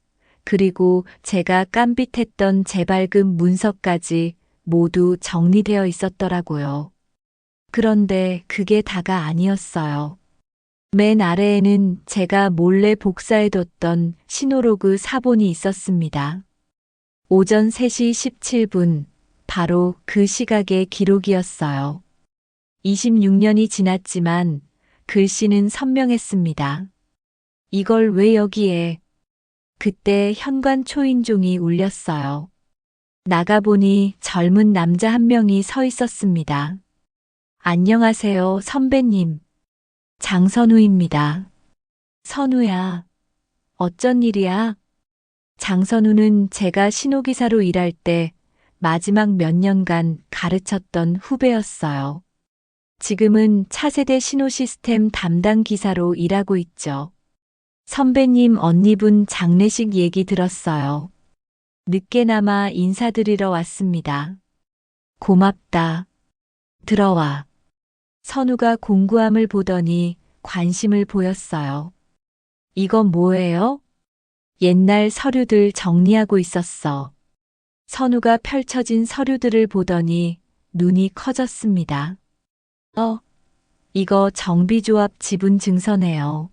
그리고 제가 깜빗했던 재발급 문서까지 모두 정리되어 있었더라고요. 그런데 그게 다가 아니었어요. 맨 아래에는 제가 몰래 복사해뒀던 신호로그 사본이 있었습니다. 오전 3시 17분, 바로 그 시각의 기록이었어요. 26년이 지났지만 글씨는 선명했습니다. 이걸 왜 여기에? 그때 현관 초인종이 울렸어요. 나가보니 젊은 남자 한 명이 서 있었습니다. 안녕하세요, 선배님. 장선우입니다. 선우야, 어쩐 일이야? 장선우는 제가 신호기사로 일할 때 마지막 몇 년간 가르쳤던 후배였어요. 지금은 차세대 신호 시스템 담당 기사로 일하고 있죠. 선배님 언니분 장례식 얘기 들었어요. 늦게나마 인사드리러 왔습니다. 고맙다. 들어와. 선우가 공구함을 보더니 관심을 보였어요. 이건 뭐예요? 옛날 서류들 정리하고 있었어. 선우가 펼쳐진 서류들을 보더니 눈이 커졌습니다. 이거 정비조합 지분 증서네요.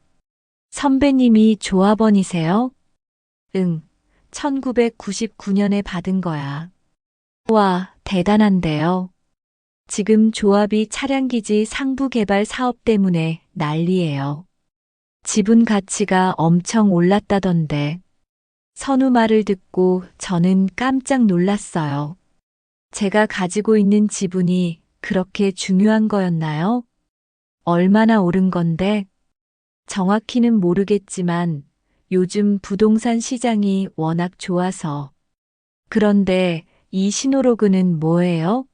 선배님이 조합원이세요? 응, 1999년에 받은 거야. 와, 대단한데요. 지금 조합이 차량기지 상부 개발 사업 때문에 난리예요. 지분 가치가 엄청 올랐다던데. 선우 말을 듣고 저는 깜짝 놀랐어요. 제가 가지고 있는 지분이 그렇게 중요한 거였나요? 얼마나 오른 건데? 정확히는 모르겠지만 요즘 부동산 시장이 워낙 좋아서. 그런데 이 신호로그는 뭐예요?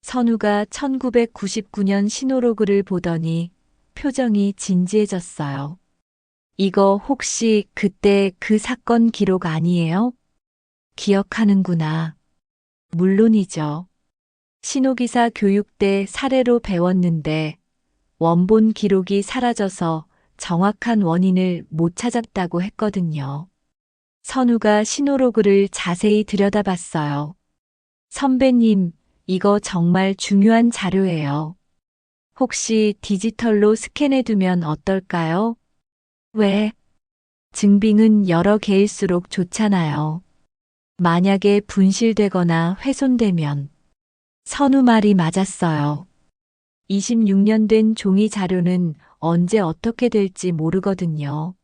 선우가 1999년 신호로그를 보더니 표정이 진지해졌어요. 이거 혹시 그때 그 사건 기록 아니에요? 기억하는구나. 물론이죠. 신호기사 교육 때 사례로 배웠는데 원본 기록이 사라져서 정확한 원인을 못 찾았다고 했거든요. 선우가 신호로그를 자세히 들여다봤어요. 선배님, 이거 정말 중요한 자료예요. 혹시 디지털로 스캔해두면 어떨까요? 왜? 증빙은 여러 개일수록 좋잖아요. 만약에 분실되거나 훼손되면. 선우 말이 맞았어요. 26년 된 종이 자료는 언제 어떻게 될지 모르거든요.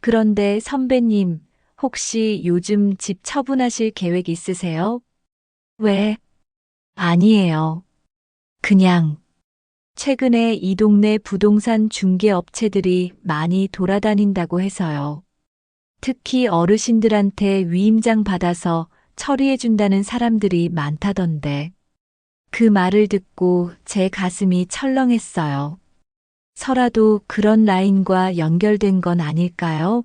그런데 선배님, 혹시 요즘 집 처분하실 계획 있으세요? 왜? 아니에요. 그냥. 최근에 이 동네 부동산 중개 업체들이 많이 돌아다닌다고 해서요. 특히 어르신들한테 위임장 받아서 처리해준다는 사람들이 많다던데. 그 말을 듣고 제 가슴이 철렁했어요. 설아도 그런 라인과 연결된 건 아닐까요?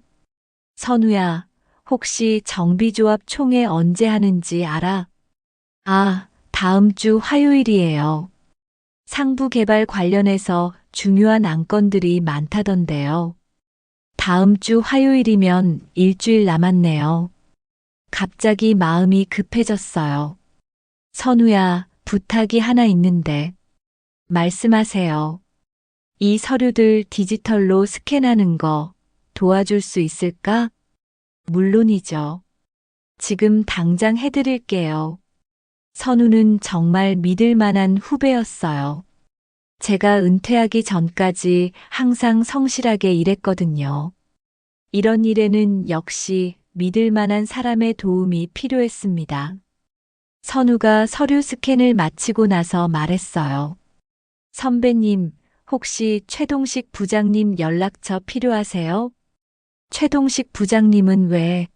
선우야, 혹시 정비조합 총회 언제 하는지 알아? 아, 다음 주 화요일이에요. 상부 개발 관련해서 중요한 안건들이 많다던데요. 다음 주 화요일이면 일주일 남았네요. 갑자기 마음이 급해졌어요. 선우야, 부탁이 하나 있는데. 말씀하세요. 이 서류들 디지털로 스캔하는 거 도와줄 수 있을까? 물론이죠. 지금 당장 해드릴게요. 선우는 정말 믿을 만한 후배였어요. 제가 은퇴하기 전까지 항상 성실하게 일했거든요. 이런 일에는 역시 믿을 만한 사람의 도움이 필요했습니다. 선우가 서류 스캔을 마치고 나서 말했어요. 선배님, 혹시 최동식 부장님 연락처 필요하세요? 최동식 부장님은 왜?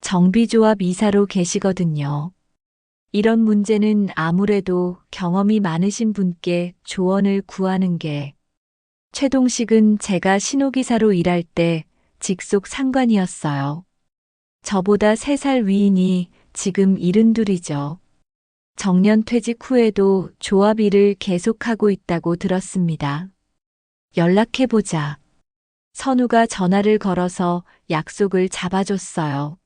정비조합 이사로 계시거든요. 이런 문제는 아무래도 경험이 많으신 분께 조언을 구하는 게. 최동식은 제가 신호기사로 일할 때 직속 상관이었어요. 저보다 3살 위이니 지금 72이죠. 정년 퇴직 후에도 조합 일을 계속하고 있다고 들었습니다. 연락해보자. 선우가 전화를 걸어서 약속을 잡아줬어요.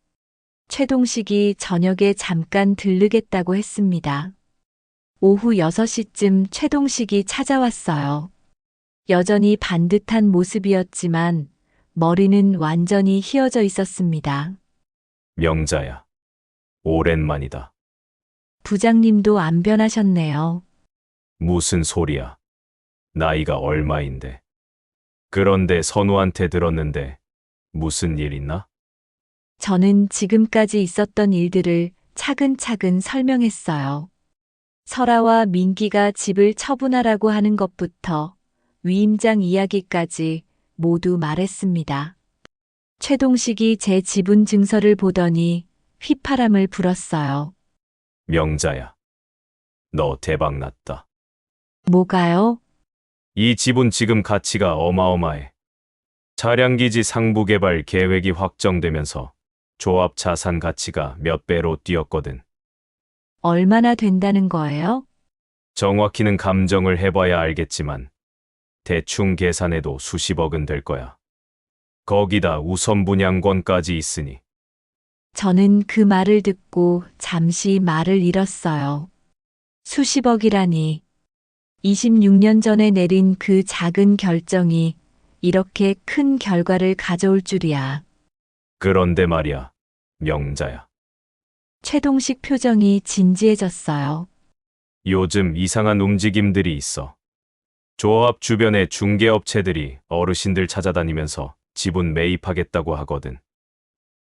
최동식이 저녁에 잠깐 들르겠다고 했습니다. 오후 6시쯤 최동식이 찾아왔어요. 여전히 반듯한 모습이었지만 머리는 완전히 휘어져 있었습니다. 명자야, 오랜만이다. 부장님도 안 변하셨네요. 무슨 소리야? 나이가 얼마인데. 그런데 선우한테 들었는데 무슨 일 있나? 저는 지금까지 있었던 일들을 차근차근 설명했어요. 설아와 민기가 집을 처분하라고 하는 것부터 위임장 이야기까지 모두 말했습니다. 최동식이 제 지분 증서를 보더니 휘파람을 불었어요. 명자야, 너 대박 났다. 뭐가요? 이 지분 지금 가치가 어마어마해. 차량기지 상부 개발 계획이 확정되면서 조합 자산 가치가 몇 배로 뛰었거든. 얼마나 된다는 거예요? 정확히는 감정을 해봐야 알겠지만 대충 계산해도 수십억은 될 거야. 거기다 우선 분양권까지 있으니. 저는 그 말을 듣고 잠시 말을 잃었어요. 수십억이라니. 26년 전에 내린 그 작은 결정이 이렇게 큰 결과를 가져올 줄이야. 그런데 말이야, 명자야. 최동식 표정이 진지해졌어요. 요즘 이상한 움직임들이 있어. 조합 주변의 중개업체들이 어르신들 찾아다니면서 지분 매입하겠다고 하거든.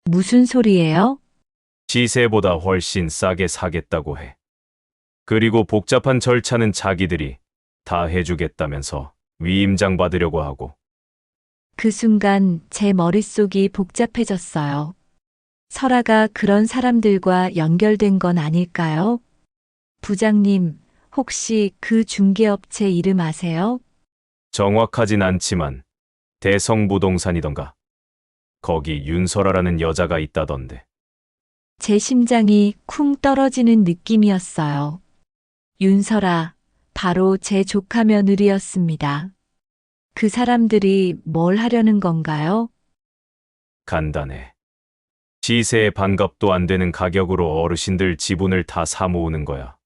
무슨 소리예요? 시세보다 훨씬 싸게 사겠다고 해. 그리고 복잡한 절차는 자기들이 다 해주겠다면서 위임장 받으려고 하고. 그 순간 제 머릿속이 복잡해졌어요. 설아가 그런 사람들과 연결된 건 아닐까요? 부장님, 혹시 그 중개업체 이름 아세요? 정확하진 않지만 대성부동산이던가. 거기 윤설아라는 여자가 있다던데. 제 심장이 쿵 떨어지는 느낌이었어요. 윤설아, 바로 제 조카 며느리였습니다. 그 사람들이 뭘 하려는 건가요? 간단해. 시세에 반값도 안 되는 가격으로 어르신들 지분을 다 사모으는 거야.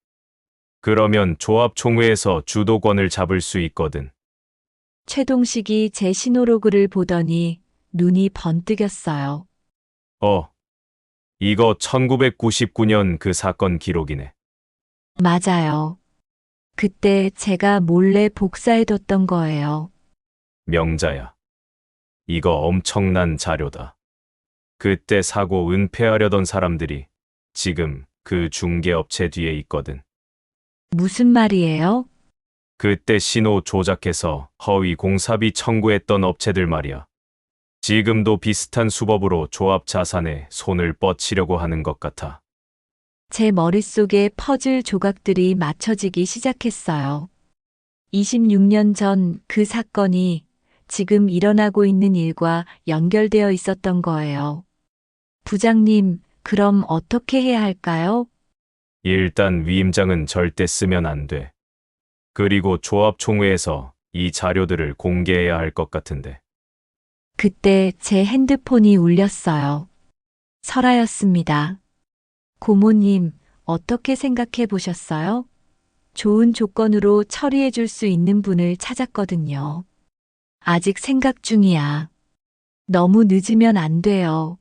그러면 조합 총회에서 주도권을 잡을 수 있거든. 최동식이 제 신호로그를 보더니 눈이 번뜩였어요. 이거 1999년 그 사건 기록이네. 맞아요. 그때 제가 몰래 복사해뒀던 거예요. 명자야. 이거 엄청난 자료다. 그때 사고 은폐하려던 사람들이 지금 그 중개업체 뒤에 있거든. 무슨 말이에요? 그때 신호 조작해서 허위 공사비 청구했던 업체들 말이야. 지금도 비슷한 수법으로 조합 자산에 손을 뻗치려고 하는 것 같아. 제 머릿속에 퍼즐 조각들이 맞춰지기 시작했어요. 26년 전 그 사건이 지금 일어나고 있는 일과 연결되어 있었던 거예요. 부장님, 그럼 어떻게 해야 할까요? 일단 위임장은 절대 쓰면 안 돼. 그리고 조합 총회에서 이 자료들을 공개해야 할 것 같은데. 그때 제 핸드폰이 울렸어요. 설아였습니다. 고모님, 어떻게 생각해 보셨어요? 좋은 조건으로 처리해 줄 수 있는 분을 찾았거든요. 아직 생각 중이야. 너무 늦으면 안 돼요.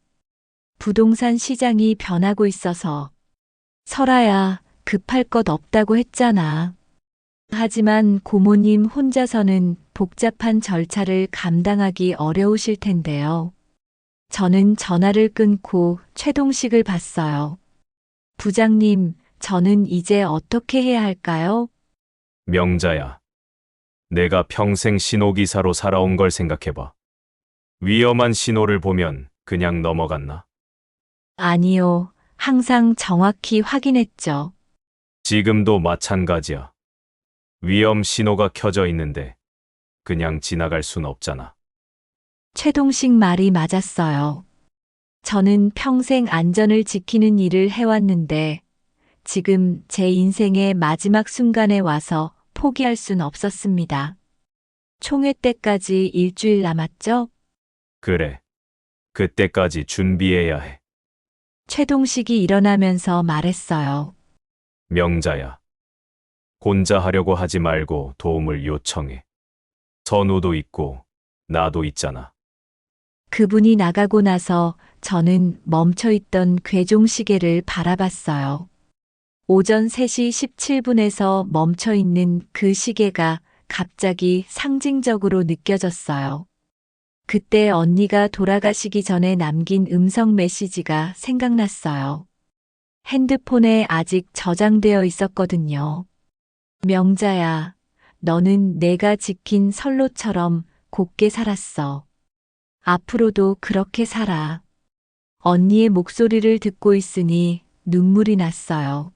부동산 시장이 변하고 있어서. 설아야, 급할 것 없다고 했잖아. 하지만 고모님 혼자서는 복잡한 절차를 감당하기 어려우실 텐데요. 저는 전화를 끊고 최동식을 봤어요. 부장님, 저는 이제 어떻게 해야 할까요? 명자야. 내가 평생 신호기사로 살아온 걸 생각해봐. 위험한 신호를 보면 그냥 넘어갔나? 아니요. 항상 정확히 확인했죠. 지금도 마찬가지야. 위험 신호가 켜져 있는데 그냥 지나갈 순 없잖아. 최동식 말이 맞았어요. 저는 평생 안전을 지키는 일을 해왔는데 지금 제 인생의 마지막 순간에 와서 포기할 순 없었습니다. 총회 때까지 일주일 남았죠? 그래. 그때까지 준비해야 해. 최동식이 일어나면서 말했어요. 명자야. 혼자 하려고 하지 말고 도움을 요청해. 선우도 있고 나도 있잖아. 그분이 나가고 나서 저는 멈춰있던 괴종시계를 바라봤어요. 오전 3시 17분에서 멈춰있는 그 시계가 갑자기 상징적으로 느껴졌어요. 그때 언니가 돌아가시기 전에 남긴 음성 메시지가 생각났어요. 핸드폰에 아직 저장되어 있었거든요. 명자야, 너는 내가 지킨 선로처럼 곱게 살았어. 앞으로도 그렇게 살아. 언니의 목소리를 듣고 있으니 눈물이 났어요.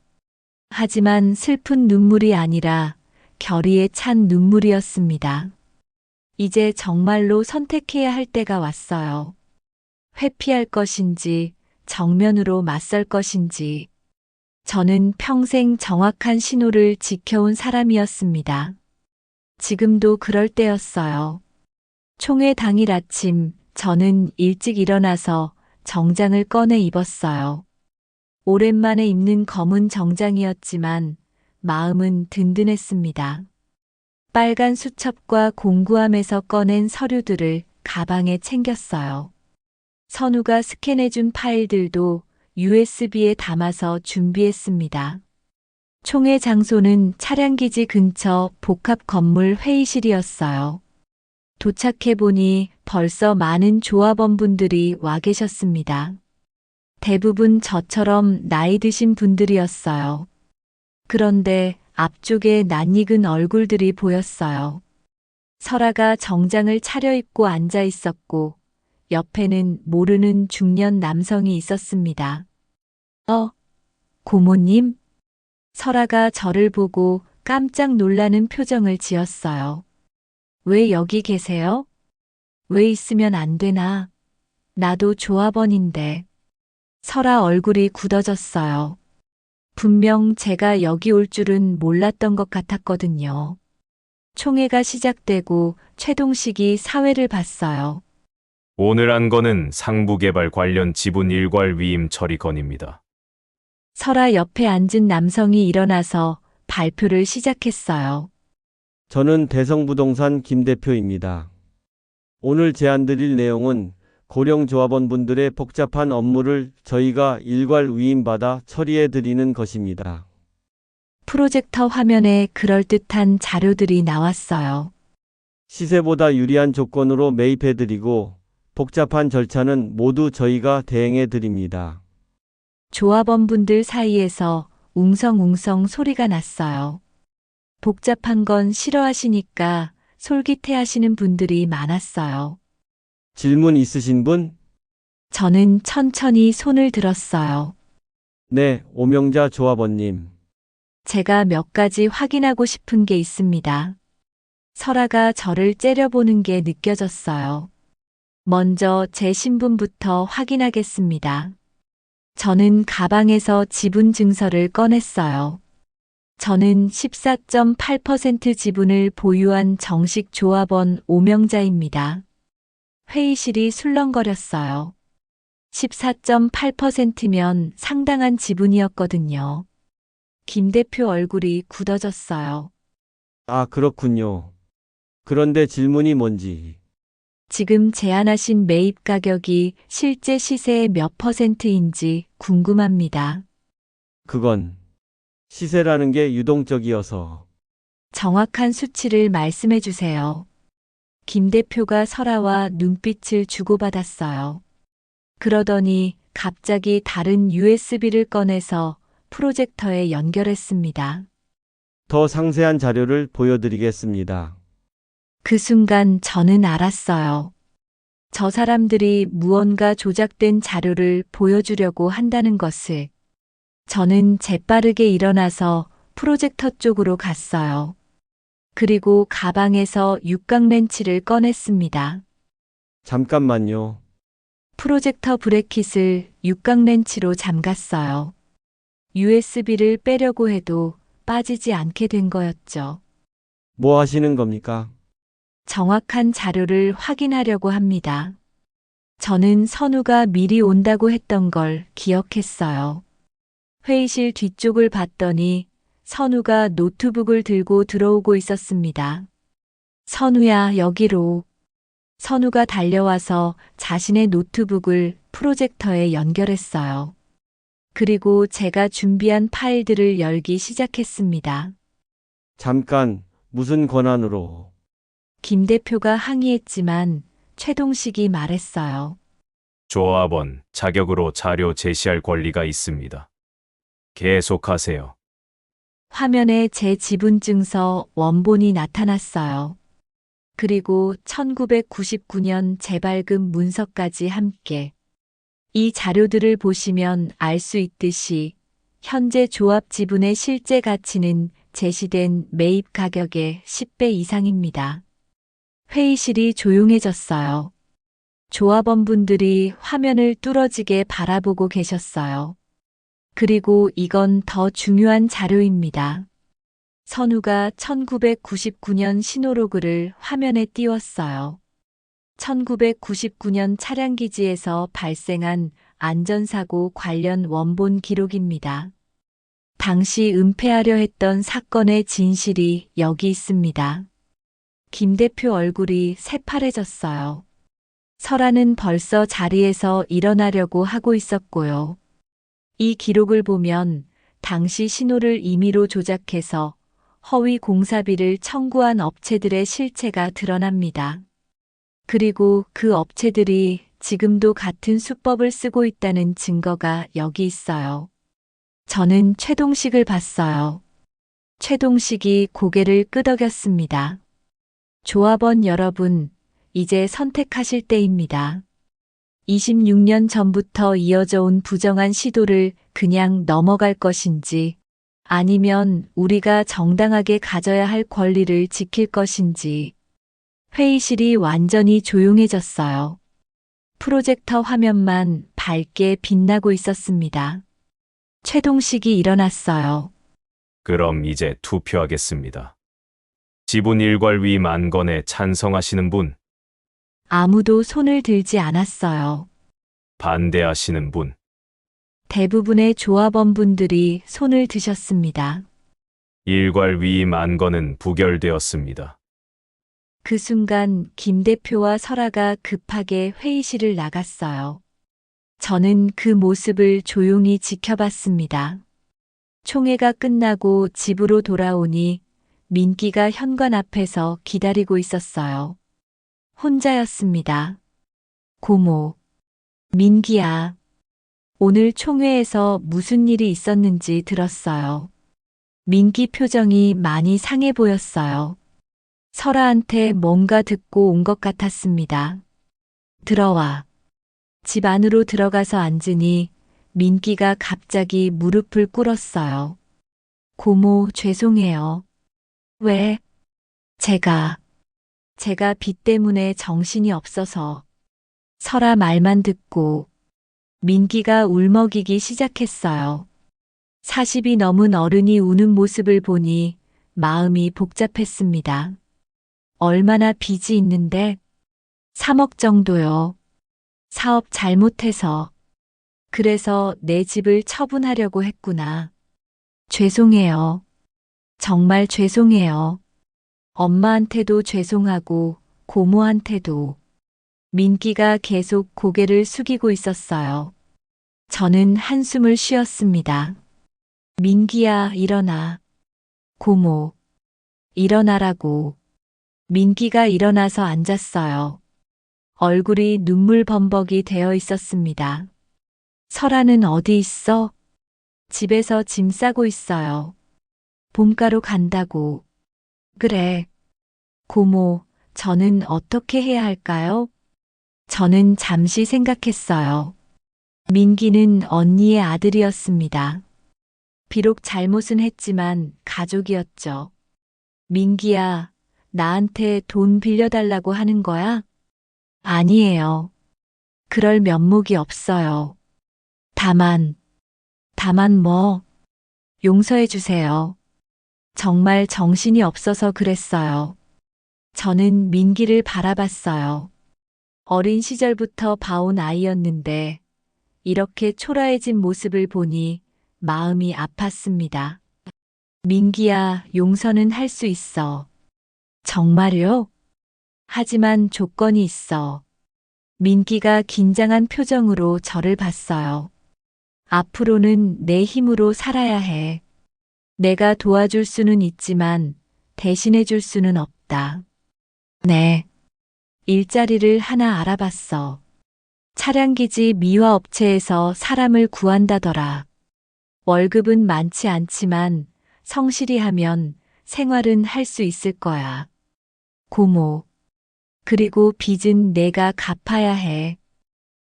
하지만 슬픈 눈물이 아니라 결의에 찬 눈물이었습니다. 이제 정말로 선택해야 할 때가 왔어요. 회피할 것인지 정면으로 맞설 것인지. 저는 평생 정확한 신호를 지켜온 사람이었습니다. 지금도 그럴 때였어요. 총회 당일 아침 저는 일찍 일어나서 정장을 꺼내 입었어요. 오랜만에 입는 검은 정장이었지만 마음은 든든했습니다. 빨간 수첩과 공구함에서 꺼낸 서류들을 가방에 챙겼어요. 선우가 스캔해준 파일들도 USB에 담아서 준비했습니다. 총회 장소는 차량기지 근처 복합 건물 회의실이었어요. 도착해보니 벌써 많은 조합원분들이 와 계셨습니다. 대부분 저처럼 나이 드신 분들이었어요. 그런데 앞쪽에 낯익은 얼굴들이 보였어요. 설아가 정장을 차려입고 앉아 있었고 옆에는 모르는 중년 남성이 있었습니다. 고모님? 설아가 저를 보고 깜짝 놀라는 표정을 지었어요. 왜 여기 계세요? 왜 있으면 안 되나? 나도 조합원인데. 설아 얼굴이 굳어졌어요. 분명 제가 여기 올 줄은 몰랐던 것 같았거든요. 총회가 시작되고 최동식이 사회를 봤어요. 오늘 한 건은 상부개발 관련 지분 일괄 위임 처리 건입니다. 설아 옆에 앉은 남성이 일어나서 발표를 시작했어요. 저는 대성부동산 김 대표입니다. 오늘 제안드릴 내용은 고령 조합원분들의 복잡한 업무를 저희가 일괄 위임받아 처리해드리는 것입니다. 프로젝터 화면에 그럴듯한 자료들이 나왔어요. 시세보다 유리한 조건으로 매입해드리고 복잡한 절차는 모두 저희가 대행해드립니다. 조합원분들 사이에서 웅성웅성 소리가 났어요. 복잡한 건 싫어하시니까 솔깃해하시는 분들이 많았어요. 질문 있으신 분? 저는 천천히 손을 들었어요. 네, 오명자 조합원님. 제가 몇 가지 확인하고 싶은 게 있습니다. 설아가 저를 째려보는 게 느껴졌어요. 먼저 제 신분부터 확인하겠습니다. 저는 가방에서 지분 증서를 꺼냈어요. 저는 14.8% 지분을 보유한 정식 조합원 오명자입니다. 회의실이 술렁거렸어요. 14.8%면 상당한 지분이었거든요. 김 대표 얼굴이 굳어졌어요. 아, 그렇군요. 그런데 질문이 뭔지. 지금 제안하신 매입 가격이 실제 시세의 몇 %인지 궁금합니다. 그건 시세라는 게 유동적이어서. 정확한 수치를 말씀해 주세요. 김 대표가 설아와 눈빛을 주고받았어요. 그러더니 갑자기 다른 USB를 꺼내서 프로젝터에 연결했습니다. 더 상세한 자료를 보여드리겠습니다. 그 순간 저는 알았어요. 저 사람들이 무언가 조작된 자료를 보여주려고 한다는 것을. 저는 재빠르게 일어나서 프로젝터 쪽으로 갔어요. 그리고 가방에서 육각렌치를 꺼냈습니다. 잠깐만요. 프로젝터 브래킷을 육각렌치로 잠갔어요. USB를 빼려고 해도 빠지지 않게 된 거였죠. 뭐 하시는 겁니까? 정확한 자료를 확인하려고 합니다. 저는 선우가 미리 온다고 했던 걸 기억했어요. 회의실 뒤쪽을 봤더니 선우가 노트북을 들고 들어오고 있었습니다. 선우야, 여기로. 선우가 달려와서 자신의 노트북을 프로젝터에 연결했어요. 그리고 제가 준비한 파일들을 열기 시작했습니다. 잠깐, 무슨 권한으로? 김 대표가 항의했지만 최동식이 말했어요. 조합원 자격으로 자료 제시할 권리가 있습니다. 계속하세요. 화면에 제 지분증서 원본이 나타났어요. 그리고 1999년 재발급 문서까지 함께. 이 자료들을 보시면 알 수 있듯이 현재 조합 지분의 실제 가치는 제시된 매입 가격의 10배 이상입니다. 회의실이 조용해졌어요. 조합원분들이 화면을 뚫어지게 바라보고 계셨어요. 그리고 이건 더 중요한 자료입니다. 선우가 1999년 신호로그를 화면에 띄웠어요. 1999년 차량기지에서 발생한 안전사고 관련 원본 기록입니다. 당시 은폐하려 했던 사건의 진실이 여기 있습니다. 김 대표 얼굴이 새파래졌어요. 설아는 벌써 자리에서 일어나려고 하고 있었고요. 이 기록을 보면 당시 신호를 임의로 조작해서 허위 공사비를 청구한 업체들의 실체가 드러납니다. 그리고 그 업체들이 지금도 같은 수법을 쓰고 있다는 증거가 여기 있어요. 저는 최동식을 봤어요. 최동식이 고개를 끄덕였습니다. 조합원 여러분, 이제 선택하실 때입니다. 26년 전부터 이어져 온 부정한 시도를 그냥 넘어갈 것인지, 아니면 우리가 정당하게 가져야 할 권리를 지킬 것인지. 회의실이 완전히 조용해졌어요. 프로젝터 화면만 밝게 빛나고 있었습니다. 최동식이 일어났어요. 그럼 이제 투표하겠습니다. 지분 일괄위 만건에 찬성하시는 분, 아무도 손을 들지 않았어요. 반대하시는 분, 대부분의 조합원분들이 손을 드셨습니다. 일괄위 만건은 부결되었습니다. 그 순간 김 대표와 설아가 급하게 회의실을 나갔어요. 저는 그 모습을 조용히 지켜봤습니다. 총회가 끝나고 집으로 돌아오니 민기가 현관 앞에서 기다리고 있었어요. 혼자였습니다. 고모. 민기야. 오늘 총회에서 무슨 일이 있었는지 들었어요. 민기 표정이 많이 상해 보였어요. 설아한테 뭔가 듣고 온 것 같았습니다. 들어와. 집 안으로 들어가서 앉으니 민기가 갑자기 무릎을 꿇었어요. 고모, 죄송해요. 왜? 제가 빚 때문에 정신이 없어서. 설아 말만 듣고 민기가 울먹이기 시작했어요. 40이 넘은 어른이 우는 모습을 보니 마음이 복잡했습니다. 얼마나 빚이 있는데? 3억 정도요. 사업 잘못해서. 그래서 내 집을 처분하려고 했구나. 죄송해요. 정말 죄송해요. 엄마한테도 죄송하고 고모한테도. 민기가 계속 고개를 숙이고 있었어요. 저는 한숨을 쉬었습니다. 민기야, 일어나. 고모, 일어나라고. 민기가 일어나서 앉았어요. 얼굴이 눈물 범벅이 되어 있었습니다. 설아는 어디 있어? 집에서 짐 싸고 있어요. 봄가루 간다고. 그래. 고모, 저는 어떻게 해야 할까요? 저는 잠시 생각했어요. 민기는 언니의 아들이었습니다. 비록 잘못은 했지만 가족이었죠. 민기야, 나한테 돈 빌려달라고 하는 거야? 아니에요. 그럴 면목이 없어요. 다만 뭐? 용서해 주세요. 정말 정신이 없어서 그랬어요. 저는 민기를 바라봤어요. 어린 시절부터 봐온 아이였는데 이렇게 초라해진 모습을 보니 마음이 아팠습니다. 민기야, 용서는 할 수 있어. 정말요? 하지만 조건이 있어. 민기가 긴장한 표정으로 저를 봤어요. 앞으로는 내 힘으로 살아야 해. 내가 도와줄 수는 있지만 대신해 줄 수는 없다. 네. 일자리를 하나 알아봤어. 차량기지 미화업체에서 사람을 구한다더라. 월급은 많지 않지만 성실히 하면 생활은 할 수 있을 거야. 고모. 그리고 빚은 내가 갚아야 해.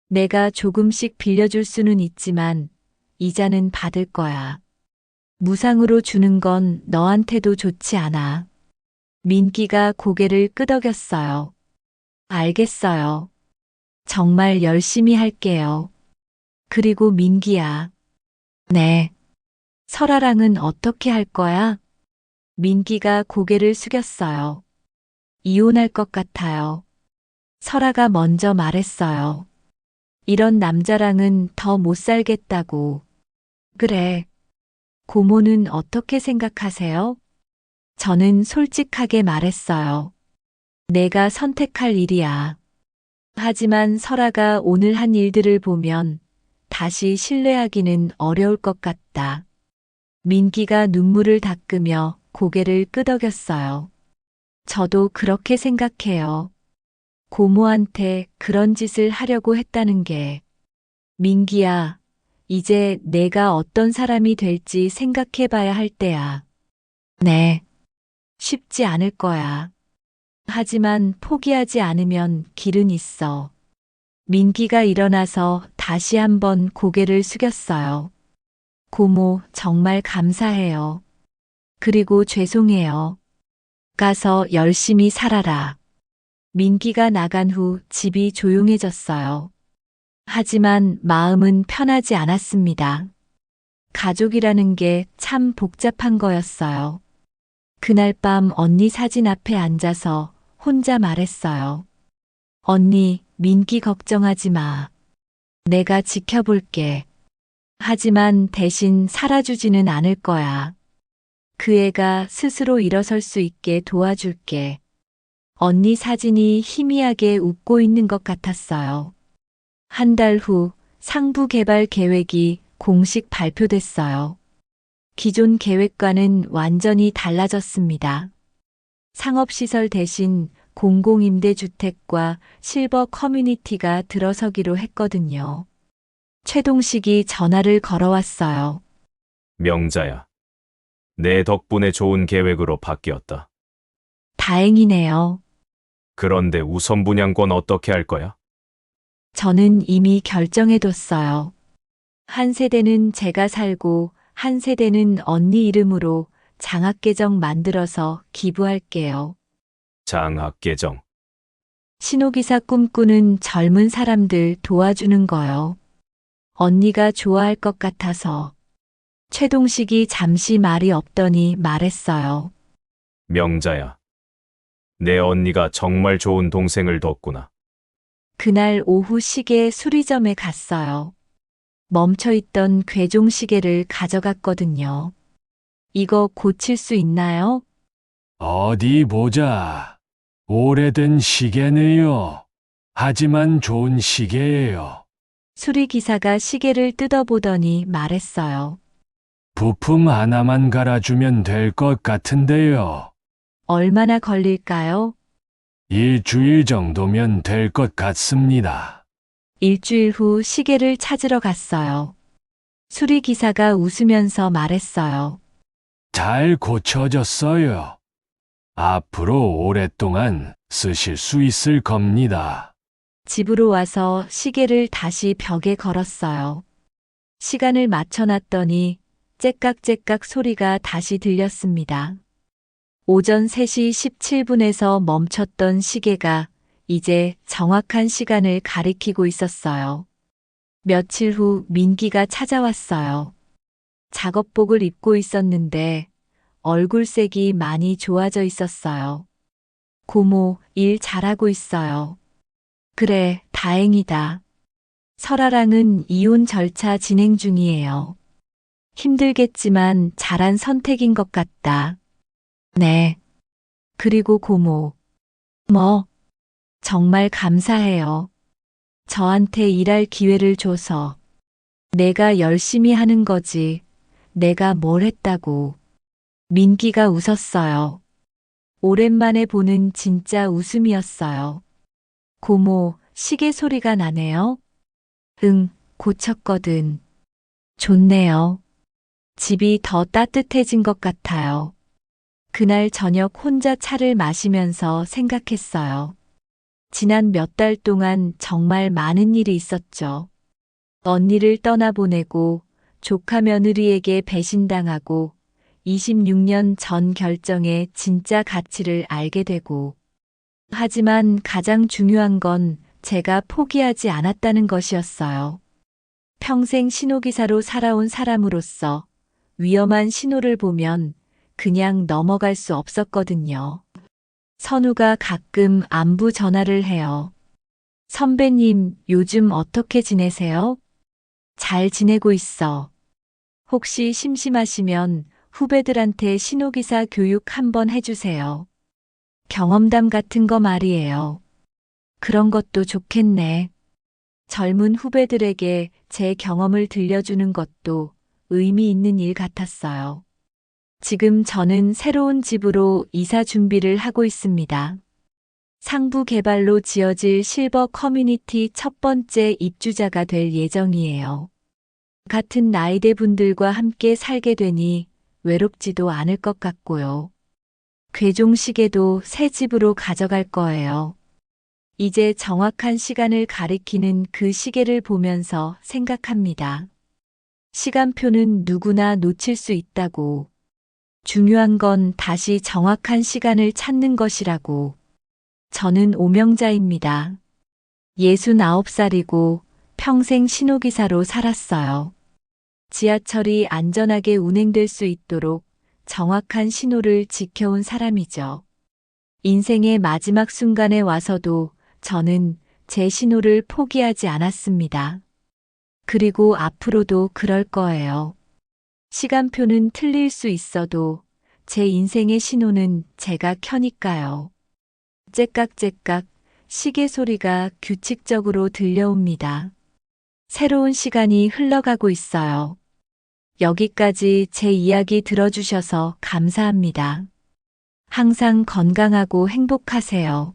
내가 조금씩 빌려줄 수는 있지만 이자는 받을 거야. 무상으로 주는 건 너한테도 좋지 않아. 민기가 고개를 끄덕였어요. 알겠어요. 정말 열심히 할게요. 그리고 민기야. 네. 설아랑은 어떻게 할 거야? 민기가 고개를 숙였어요. 이혼할 것 같아요. 설아가 먼저 말했어요. 이런 남자랑은 더 못 살겠다고. 그래. 고모는 어떻게 생각하세요? 저는 솔직하게 말했어요. 내가 선택할 일이야. 하지만 설아가 오늘 한 일들을 보면 다시 신뢰하기는 어려울 것 같다. 민기가 눈물을 닦으며 고개를 끄덕였어요. 저도 그렇게 생각해요. 고모한테 그런 짓을 하려고 했다는 게. 민기야, 이제 내가 어떤 사람이 될지 생각해 봐야 할 때야. 네. 쉽지 않을 거야. 하지만 포기하지 않으면 길은 있어. 민기가 일어나서 다시 한번 고개를 숙였어요. 고모, 정말 감사해요. 그리고 죄송해요. 가서 열심히 살아라. 민기가 나간 후 집이 조용해졌어요. 하지만 마음은 편하지 않았습니다. 가족이라는 게 참 복잡한 거였어요. 그날 밤 언니 사진 앞에 앉아서 혼자 말했어요. 언니, 민기 걱정하지 마. 내가 지켜볼게. 하지만 대신 살아주지는 않을 거야. 그 애가 스스로 일어설 수 있게 도와줄게. 언니 사진이 희미하게 웃고 있는 것 같았어요. 한 달 후 상부 개발 계획이 공식 발표됐어요. 기존 계획과는 완전히 달라졌습니다. 상업시설 대신 공공임대주택과 실버 커뮤니티가 들어서기로 했거든요. 최동식이 전화를 걸어왔어요. 명자야. 내 덕분에 좋은 계획으로 바뀌었다. 다행이네요. 그런데 우선 분양권 어떻게 할 거야? 저는 이미 결정해뒀어요. 한 세대는 제가 살고 한 세대는 언니 이름으로 장학계정 만들어서 기부할게요. 장학계정. 신호기사 꿈꾸는 젊은 사람들 도와주는 거요. 언니가 좋아할 것 같아서. 최동식이 잠시 말이 없더니 말했어요. 명자야. 내 언니가 정말 좋은 동생을 뒀구나. 그날 오후 시계 수리점에 갔어요. 멈춰있던 괴종 시계를 가져갔거든요. 이거 고칠 수 있나요? 어디 보자. 오래된 시계네요. 하지만 좋은 시계예요. 수리기사가 시계를 뜯어보더니 말했어요. 부품 하나만 갈아주면 될 것 같은데요. 얼마나 걸릴까요? 일주일 정도면 될 것 같습니다. 일주일 후 시계를 찾으러 갔어요. 수리기사가 웃으면서 말했어요. 잘 고쳐졌어요. 앞으로 오랫동안 쓰실 수 있을 겁니다. 집으로 와서 시계를 다시 벽에 걸었어요. 시간을 맞춰놨더니 째깍째깍 소리가 다시 들렸습니다. 오전 3시 17분에서 멈췄던 시계가 이제 정확한 시간을 가리키고 있었어요. 며칠 후 민기가 찾아왔어요. 작업복을 입고 있었는데 얼굴색이 많이 좋아져 있었어요. 고모, 일 잘하고 있어요. 그래, 다행이다. 설아랑은 이혼 절차 진행 중이에요. 힘들겠지만 잘한 선택인 것 같다. 네. 그리고 고모. 뭐? 정말 감사해요. 저한테 일할 기회를 줘서. 내가 열심히 하는 거지. 내가 뭘 했다고. 민기가 웃었어요. 오랜만에 보는 진짜 웃음이었어요. 고모, 시계 소리가 나네요. 응, 고쳤거든. 좋네요. 집이 더 따뜻해진 것 같아요. 그날 저녁 혼자 차를 마시면서 생각했어요. 지난 몇 달 동안 정말 많은 일이 있었죠. 언니를 떠나보내고 조카 며느리에게 배신당하고 26년 전 결정의 진짜 가치를 알게 되고 하지만 가장 중요한 건 제가 포기하지 않았다는 것이었어요. 평생 신호기사로 살아온 사람으로서 위험한 신호를 보면 그냥 넘어갈 수 없었거든요. 선우가 가끔 안부 전화를 해요. 선배님, 요즘 어떻게 지내세요? 잘 지내고 있어. 혹시 심심하시면 후배들한테 신호기사 교육 한번 해주세요. 경험담 같은 거 말이에요. 그런 것도 좋겠네. 젊은 후배들에게 제 경험을 들려주는 것도 의미 있는 일 같았어요. 지금 저는 새로운 집으로 이사 준비를 하고 있습니다. 상부 개발로 지어질 실버 커뮤니티 첫 번째 입주자가 될 예정이에요. 같은 나이대 분들과 함께 살게 되니 외롭지도 않을 것 같고요. 괴종시계도 새 집으로 가져갈 거예요. 이제 정확한 시간을 가리키는 그 시계를 보면서 생각합니다. 시간표는 누구나 놓칠 수 있다고. 중요한 건 다시 정확한 시간을 찾는 것이라고. 저는 오명자입니다. 69살이고 평생 신호기사로 살았어요. 지하철이 안전하게 운행될 수 있도록 정확한 신호를 지켜온 사람이죠. 인생의 마지막 순간에 와서도 저는 제 신호를 포기하지 않았습니다. 그리고 앞으로도 그럴 거예요. 시간표는 틀릴 수 있어도 제 인생의 신호는 제가 켜니까요. 째깍째깍 시계 소리가 규칙적으로 들려옵니다. 새로운 시간이 흘러가고 있어요. 여기까지 제 이야기 들어주셔서 감사합니다. 항상 건강하고 행복하세요.